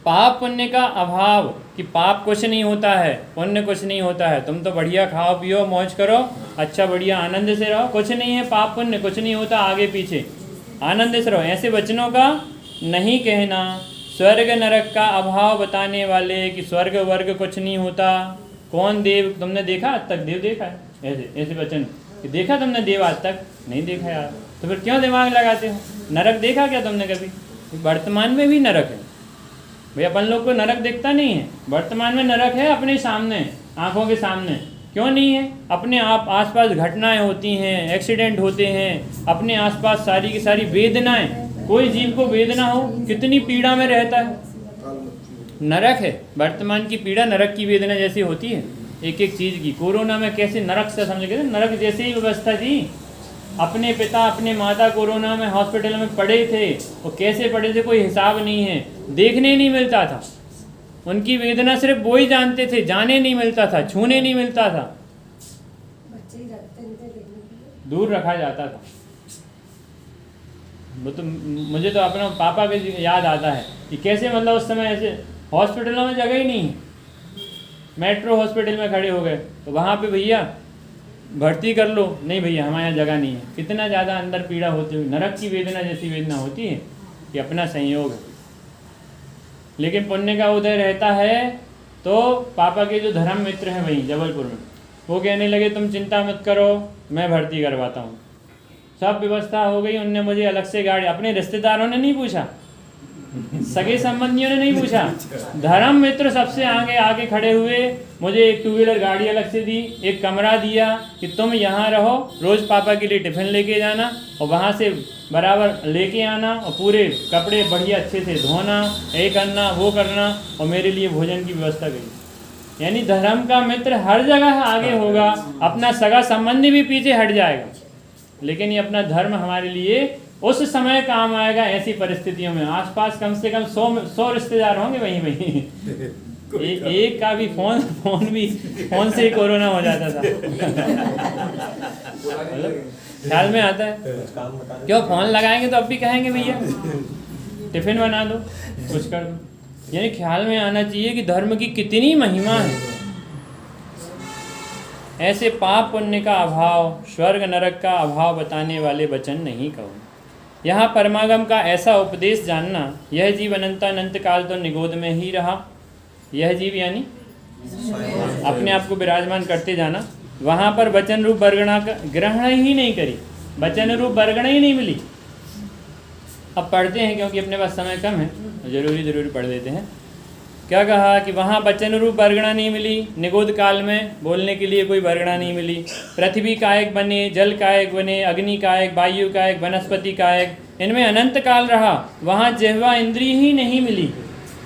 S1: पाप पुण्य का अभाव, कि पाप कुछ नहीं होता है, पुण्य कुछ नहीं होता है, तुम तो बढ़िया खाओ पियो मौज करो, अच्छा बढ़िया आनंद से रहो, कुछ नहीं है, पाप पुण्य कुछ नहीं होता, आगे पीछे आनंद से रहो। ऐसे वचनों का नहीं कहना, स्वर्ग नरक का अभाव बताने वाले कि स्वर्ग वर्ग कुछ नहीं होता। कौन देव तुमने देखा आज तक? देव देखा है? ऐसे ऐसे वचन कि देखा तुमने देव आज तक? नहीं देखा यार। तो फिर क्यों दिमाग लगाते हो? नरक देखा क्या तुमने कभी? वर्तमान में भी नरक है भाई। अपन लोग को नरक दिखता नहीं है, वर्तमान में नरक है अपने सामने, आंखों के सामने। क्यों नहीं है? अपने आप आसपास घटनाएं होती हैं, एक्सीडेंट होते हैं, अपने आसपास सारी की सारी वेदनाएं। कोई जीव को वेदना हो कितनी पीड़ा में रहता है। नरक है, वर्तमान की पीड़ा नरक की वेदना जैसी होती है एक एक चीज़ की। कोरोना में कैसे नरक से समझ गए, नरक जैसे ही व्यवस्था थी। अपने पिता अपने माता कोरोना में हॉस्पिटल में पड़े थे, वो कैसे पड़े थे कोई हिसाब नहीं है, देखने नहीं मिलता था। उनकी वेदना सिर्फ वो ही जानते थे, जाने नहीं मिलता था, छूने नहीं मिलता था, दूर रखा जाता था। वो तो मुझे तो अपना पापा के याद आता है कि कैसे मतलब उस समय ऐसे हॉस्पिटलों में जगह ही नहीं है। मेट्रो हॉस्पिटल में खड़े हो गए तो वहाँ पे भैया भर्ती कर लो, नहीं भैया हमारे यहाँ जगह नहीं है। कितना ज़्यादा अंदर पीड़ा होती हुई, नरक की वेदना जैसी वेदना होती है कि अपना संयोग है। लेकिन पुण्य का उदय रहता है तो पापा के जो धर्म मित्र हैं वहीं जबलपुर में, वो कहने लगे तुम चिंता मत करो, मैं भर्ती करवाता हूँ। सब व्यवस्था हो गई। उनने मुझे अलग से गाड़ी, अपने रिश्तेदारों ने नहीं पूछा, सगे संबंधियों ने नहीं पूछा, धर्म मित्र सबसे आगे आके खड़े हुए, मुझे एक 2 व्हीलर गाड़ी अलग से दी, एक कमरा दिया कि तुम यहाँ रहो, रोज़ पापा के लिए टिफ़िन लेके जाना और वहाँ से बराबर लेके आना और पूरे कपड़े बढ़िया अच्छे से धोना, ये करना वो करना, और मेरे लिए भोजन की व्यवस्था करी। यानी धर्म का मित्र हर जगह आगे होगा, अपना सगा संबंधी भी पीछे हट जाएगा, लेकिन ये अपना धर्म हमारे लिए उस समय काम आएगा। ऐसी परिस्थितियों में आसपास कम से कम 100 रिश्तेदार होंगे वहीं एक का भी फोन से ही कोरोना हो जाता था। ख्याल में आता है क्यों? फोन लगाएंगे तो अब भी कहेंगे भैया टिफिन बना दो, कुछ कर दो। यानी ख्याल में आना चाहिए कि धर्म की कितनी महिमा है। ऐसे पाप पुण्य का अभाव, स्वर्ग नरक का अभाव बताने वाले वचन नहीं कहो। यहाँ परमागम का ऐसा उपदेश जानना, यह जीव अनंत काल तो निगोद में ही रहा। यह जीव यानी अपने आप को विराजमान करते जाना। वहाँ पर वचन रूप वर्गणा का ग्रहण ही नहीं करी, वचन रूप वर्गणा ही नहीं मिली। अब पढ़ते हैं क्योंकि अपने पास समय कम है, जरूरी पढ़ देते हैं। क्या कहा कि वहाँ वचन रूप वर्गणा नहीं मिली, निगोद काल में बोलने के लिए कोई वर्गणा नहीं मिली। पृथ्वी कायक बने, जल कायक बने, अग्नि कायक, वायु कायक, वनस्पति कायक, इनमें अनंत काल रहा। वहाँ जिह्वा इंद्रिय ही नहीं मिली।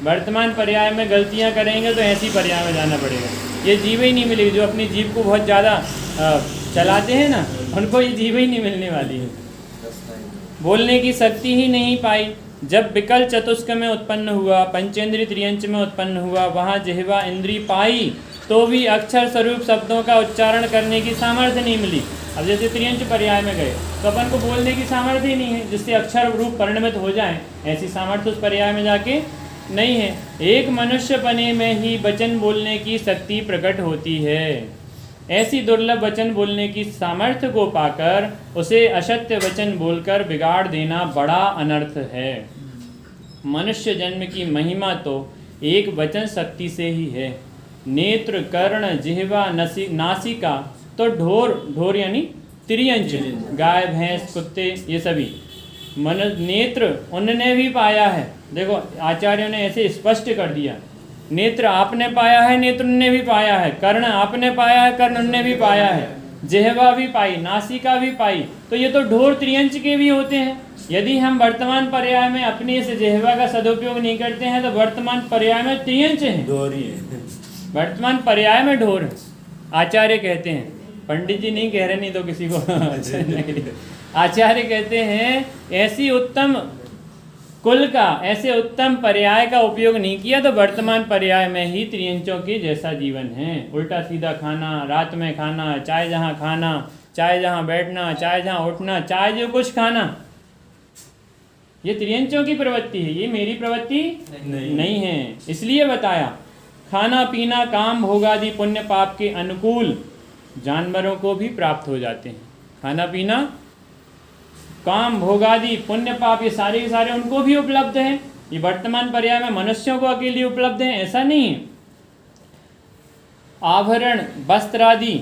S1: वर्तमान पर्याय में गलतियाँ करेंगे तो ऐसी पर्याय में जाना पड़ेगा। ये जीव ही नहीं मिलेगी। जो अपनी जीव को बहुत ज़्यादा चलाते हैं ना, उनको ये जीव ही नहीं मिलने वाली है। बोलने की शक्ति ही नहीं पाई। जब विकल चतुष्क में उत्पन्न हुआ, पंचेंद्रिय त्रियंच में उत्पन्न हुआ, वहाँ जिह्वा इंद्री पाई तो भी अक्षर स्वरूप शब्दों का उच्चारण करने की सामर्थ्य नहीं मिली। अब जैसे त्रियंच पर्याय में गए तो अपन को बोलने की सामर्थ्य ही नहीं है जिससे अक्षर रूप परिणमित हो जाए, ऐसी सामर्थ्य उस पर्याय में जाके नहीं है। एक मनुष्य पने में ही वचन बोलने की शक्ति प्रकट होती है। ऐसी दुर्लभ वचन बोलने की सामर्थ्य को पाकर उसे असत्य वचन बोलकर बिगाड़ देना बड़ा अनर्थ है। मनुष्य जन्म की महिमा तो एक वचन शक्ति से ही है। नेत्र, कर्ण, जिह्वा, नासिका तो ढोर यानी त्रियंच, गाय, भैंस, कुत्ते, ये सभी नेत्र उनने भी पाया है। देखो आचार्यों ने ऐसे स्पष्ट कर दिया, नेत्र आपने पाया है, नेत्र उनने भी पाया है, कर्ण आपने पाया है, कर्ण उनने भी पाया है, जिह्वा भी पाई, नासिका भी पाई। तो ये तो ढोर त्रियंच के भी होते हैं। यदि हम वर्तमान पर्याय में अपने इस जिह्वा का सदुपयोग नहीं करते हैं तो वर्तमान पर्याय में त्रियंच है, वर्तमान पर्याय में ढोर है। आचार्य कहते हैं, पंडित जी नहीं कह रहे, नहीं तो किसी को आचार्य कहते हैं ऐसी उत्तम कुल का, ऐसे उत्तम पर्याय का उपयोग नहीं किया तो वर्तमान पर्याय में ही त्रियंचों के जैसा जीवन है। उल्टा सीधा खाना, रात में खाना, चाहे जहाँ खाना, चाहे जहाँ बैठना, चाहे जहाँ उठना, चाहे जो कुछ खाना, ये त्रियंचों की प्रवृत्ति है, ये मेरी प्रवृत्ति नहीं है। इसलिए बताया खाना पीना काम भोगादि पुण्य पाप के अनुकूल जानवरों को भी प्राप्त हो जाते हैं। खाना पीना काम भोगादि पुण्य पाप ये सारे के सारे उनको भी उपलब्ध हैं। ये वर्तमान पर्याय में मनुष्यों को अकेले उपलब्ध है ऐसा नहीं है। आभरण, वस्त्र आदि,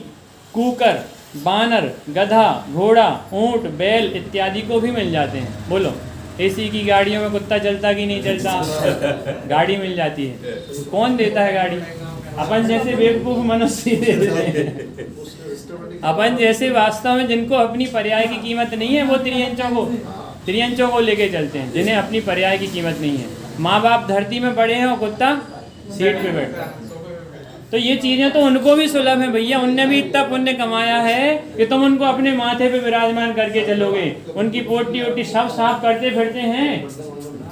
S1: कुकर, बानर, गधा, घोड़ा, ऊंट, बैल इत्यादि को भी मिल जाते हैं। बोलो, एसी की गाड़ियों में कुत्ता चलता कि नहीं चलता? गाड़ी मिल जाती है। कौन देता है गाड़ी? अपन जैसे बेवकूफ मनुष्य दे देते हैं। अपन जैसे वास्तव में जिनको अपनी पर्याय की कीमत नहीं है वो त्रियंचों को लेके चलते हैं, जिन्हें अपनी पर्याय की कीमत नहीं है। माँ बाप धरती में पड़े हैं और कुत्ता सीट पे बैठा। तो ये चीजें तो उनको भी सुलभ है भैया, उनने भी इतना पुण्य कमाया है कि तुम उनको अपने माथे पे विराजमान करके चलोगे, उनकी पोटी ओटी सब साफ करते फिरते हैं,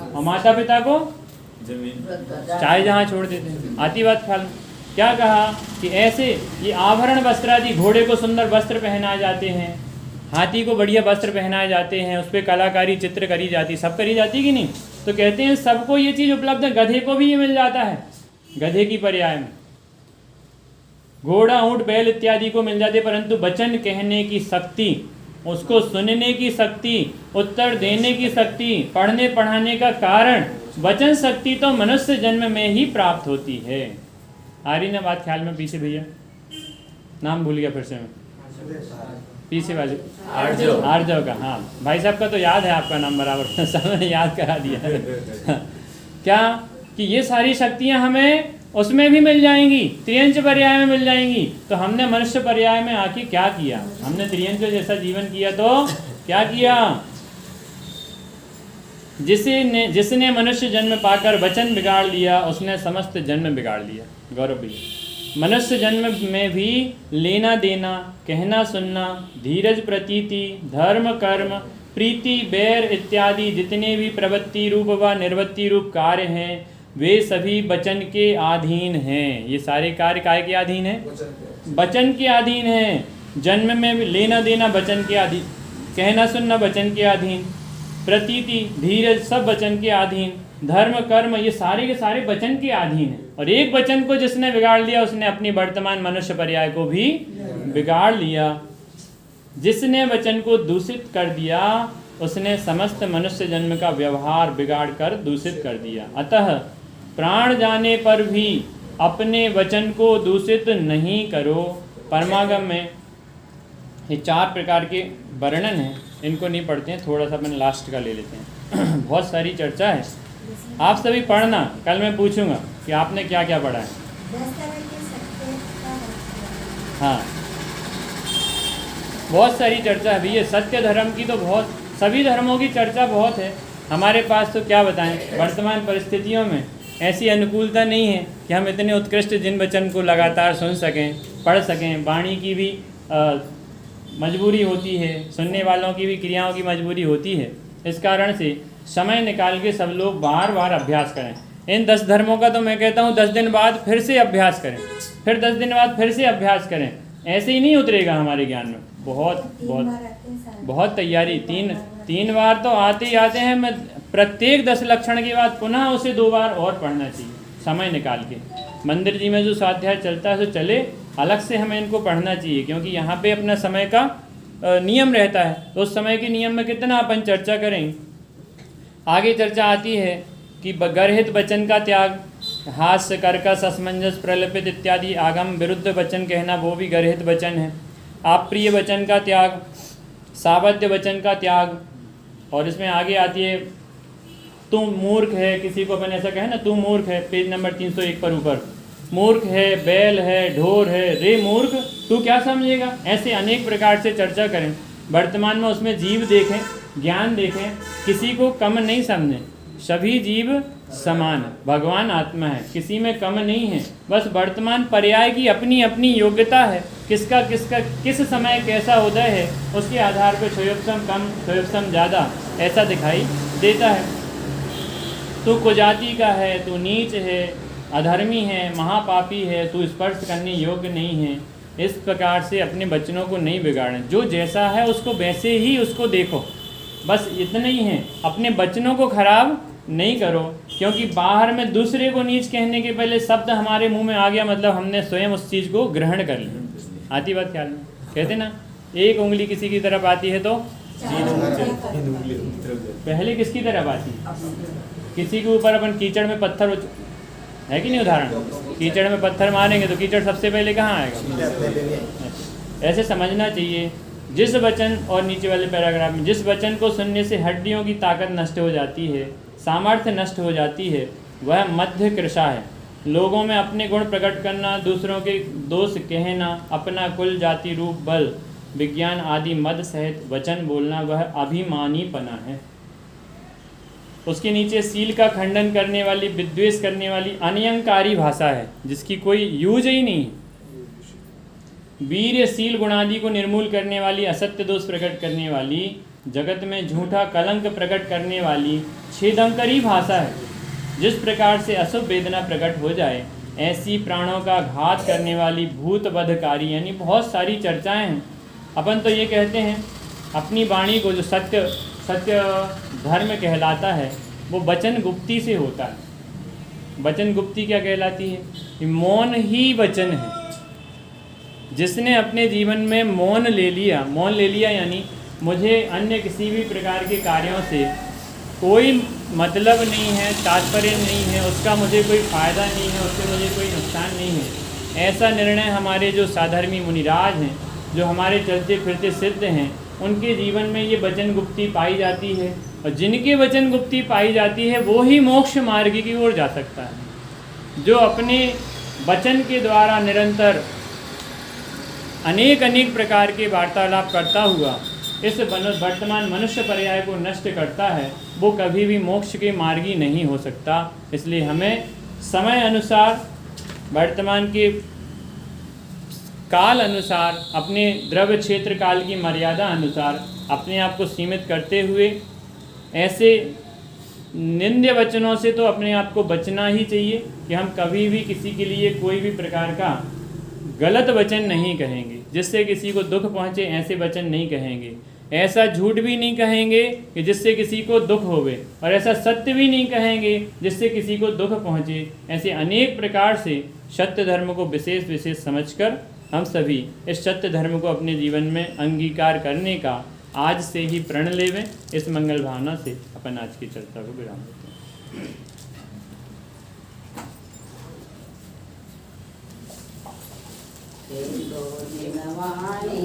S1: और माता पिता को चाहे जहाँ छोड़ देते हैं। आती बात ख्याल में? क्या कहा कि ऐसे ये आभरण वस्त्र आदि, घोड़े को सुंदर वस्त्र पहनाए जाते हैं, हाथी को बढ़िया वस्त्र पहनाए जाते हैं, उस पर कलाकारी चित्र करी जाती, सब करी जाती कि नहीं? तो कहते हैं सबको ये चीज़ उपलब्ध है। गधे को भी ये मिल जाता है, गधे की पर्याय में घोड़ा, ऊंट, बैल इत्यादि को मिल जाते, परंतु वचन कहने की शक्ति, उसको सुनने की शक्ति, उत्तर देने की शक्ति, पढ़ने पढ़ाने का कारण, वचन शक्ति तो मनुष्य जन्म में ही प्राप्त होती है। आ रही ना बात ख्याल में? पीछे भैया नाम भूल गया फिर से मैं, पीछे वाले आर्जव का। हाँ भाई साहब का तो याद है आपका नाम बराबर, समय याद करा दिया। क्या कि ये सारी शक्तियां हमें उसमें भी मिल जाएंगी, त्रियंच पर्याय में मिल जाएंगी। तो हमने मनुष्य पर्याय में आके क्या किया? हमने त्रियंच जैसा जीवन किया तो क्या किया? जिसने मनुष्य जन्म पाकर वचन बिगाड़ लिया उसने समस्त जन्म बिगाड़ लिया। गौरव भैया, मनुष्य जन्म में भी लेना देना, कहना सुनना, धीरज, प्रतीति, धर्म, कर्म, प्रीति, बैर इत्यादि जितने भी प्रवृत्ति रूप व निर्वृत्ति रूप कार्य हैं वे सभी वचन के अधीन हैं। ये सारे कार्य काय के अधीन हैं? वचन के अधीन हैं। जन्म में भी लेना देना वचन के अधीन, कहना सुनना वचन के अधीन, प्रतीति, धीरज सब वचन के अधीन, धर्म, कर्म ये सारे के सारे वचन के अधीन हैं। और एक वचन को जिसने बिगाड़ लिया उसने अपनी वर्तमान मनुष्य पर्याय को भी बिगाड़ लिया। जिसने वचन को दूषित कर दिया उसने समस्त मनुष्य जन्म का व्यवहार बिगाड़ कर दूषित कर दिया। अतः प्राण जाने पर भी अपने वचन को दूषित नहीं करो। परमागम में ये 4 प्रकार के वर्णन हैं, इनको नहीं पढ़ते हैं, थोड़ा सा अपन लास्ट का ले लेते हैं। बहुत सारी चर्चा है, आप सभी पढ़ना, कल मैं पूछूंगा कि आपने क्या क्या पढ़ा है। हाँ बहुत सारी चर्चा है भैया, सत्य धर्म की तो बहुत, सभी धर्मों की चर्चा बहुत है। हमारे पास तो क्या बताएं, वर्तमान परिस्थितियों में ऐसी अनुकूलता नहीं है कि हम इतने उत्कृष्ट जिन वचन को लगातार सुन सकें, पढ़ सकें। वाणी की भी मजबूरी होती है, सुनने वालों की भी क्रियाओं की मजबूरी होती है। इस कारण से समय निकाल के सब लोग बार बार अभ्यास करें। इन 10 धर्मों का तो मैं कहता हूँ 10 दिन बाद फिर से अभ्यास करें, फिर 10 दिन बाद फिर से अभ्यास करें। ऐसे ही नहीं उतरेगा हमारे ज्ञान में। बहुत तैयारी, तीन बार तो आते ही आते हैं। मैं प्रत्येक 10 लक्षण के बाद पुनः उसे 2 बार और पढ़ना चाहिए समय निकाल के। मंदिर जी में जो स्वाध्याय चलता है तो चले, अलग से हमें इनको पढ़ना चाहिए, क्योंकि यहाँ पे अपना समय का नियम रहता है। तो उस समय के नियम में कितना अपन चर्चा करें। आगे चर्चा आती है कि गर्हित वचन का त्याग, हास्य, कर्कश, असमंजस, प्रलपित इत्यादि आगम विरुद्ध वचन कहना वो भी गर्हित वचन है। अप्रिय वचन का त्याग, सावध्य वचन का त्याग। और इसमें आगे आती है तू मूर्ख है, किसी को अपन ऐसा कहे ना तू मूर्ख है, पेज नंबर 301 पर ऊपर, मूर्ख है, बैल है, ढोर है, रे मूर्ख तू क्या समझेगा। ऐसे अनेक प्रकार से चर्चा करें। वर्तमान में उसमें जीव देखें, ज्ञान देखें, किसी को कम नहीं समझें। सभी जीव समान है, भगवान आत्मा है, किसी में कम नहीं है। बस वर्तमान पर्याय की अपनी अपनी योग्यता है, किसका किस समय कैसा उदय है उसके आधार पर क्षयोपम कम, क्षयोपम ज़्यादा ऐसा दिखाई देता है। तू कुजाति का है, तू नीच है, अधर्मी है, महापापी है, तू स्पर्श करने योग्य नहीं है। इस प्रकार से अपने बच्चों को नहीं बिगाड़ें। जो जैसा है उसको वैसे ही उसको देखो, बस इतना ही है। अपने बच्चों को खराब नहीं करो, क्योंकि बाहर में दूसरे को नीच कहने के पहले शब्द हमारे मुंह में आ गया, मतलब हमने स्वयं उस चीज़ को ग्रहण कर लिया। आती बात ख्याल में? कहते ना एक उंगली किसी की तरफ आती है तो पहले किसकी तरफ आती है? किसी के ऊपर अपन कीचड़ में पत्थर है कि नहीं, उदाहरण कीचड़ में पत्थर मारेंगे तो कीचड़ सबसे पहले कहाँ आएगा? ऐसे समझना चाहिए। जिस वचन, और नीचे वाले पैराग्राफ में, जिस वचन को सुनने से हड्डियों की ताकत नष्ट हो जाती है, सामर्थ्य नष्ट हो जाती है, वह मध्य कृशा है। लोगों में अपने गुण प्रकट करना, दूसरों के दोष कहना, अपना कुल जाति रूप बल विज्ञान आदि मद सहित वचन बोलना, वह अभिमानीपना है। उसके नीचे सील का खंडन करने वाली, विद्वेष करने वाली अनियंकारी भाषा है, जिसकी कोई यूज ही नहीं। वीर सील गुणादि को निर्मूल करने वाली, असत्य दोष प्रकट करने वाली, जगत में झूठा कलंक प्रकट करने वाली छेदंकरी भाषा है। जिस प्रकार से अशुभ वेदना प्रकट हो जाए, ऐसी प्राणों का घात करने वाली भूतवधकारी, यानी बहुत सारी चर्चाएं हैं। अपन तो ये कहते हैं अपनी वाणी को, जो सत्य धर्म कहलाता है, वो वचन गुप्ती से होता है। वचन गुप्ती क्या कहलाती है? मौन ही वचन है। जिसने अपने जीवन में मौन ले लिया यानी मुझे अन्य किसी भी प्रकार के कार्यों से कोई मतलब नहीं है, तात्पर्य नहीं है, उसका मुझे कोई फ़ायदा नहीं है, उससे मुझे कोई नुकसान नहीं है, ऐसा निर्णय हमारे जो साधर्मी मुनिराज हैं, जो हमारे चलते फिरते सिद्ध हैं, उनके जीवन में ये वचन गुप्ती पाई जाती है। और जिनके वचन गुप्ती पाई जाती है वो ही मोक्ष मार्ग की ओर जा सकता है। जो अपने वचन के द्वारा निरंतर अनेक प्रकार के वार्तालाप करता हुआ इस वर्तमान मनुष्य पर्याय को नष्ट करता है, वो कभी भी मोक्ष के मार्गी नहीं हो सकता। इसलिए हमें समय अनुसार, वर्तमान के काल अनुसार, अपने द्रव्य क्षेत्र काल की मर्यादा अनुसार अपने आप को सीमित करते हुए ऐसे निंद्य वचनों से तो अपने आप को बचना ही चाहिए कि हम कभी भी किसी के लिए कोई भी प्रकार का गलत वचन नहीं कहेंगे, जिससे किसी को दुख पहुँचे, ऐसे वचन नहीं कहेंगे। ऐसा झूठ भी नहीं कहेंगे कि जिससे किसी को दुख होवे, और ऐसा सत्य भी नहीं कहेंगे जिससे किसी को दुख पहुँचे। ऐसे अनेक प्रकार से सत्य धर्म को विशेष समझकर हम सभी इस सत्य धर्म को अपने जीवन में अंगीकार करने का आज से ही प्रण लेवें। इस मंगल भावना से अपन आज की चर्चा को विराम देते हैं।
S6: दिनवाणी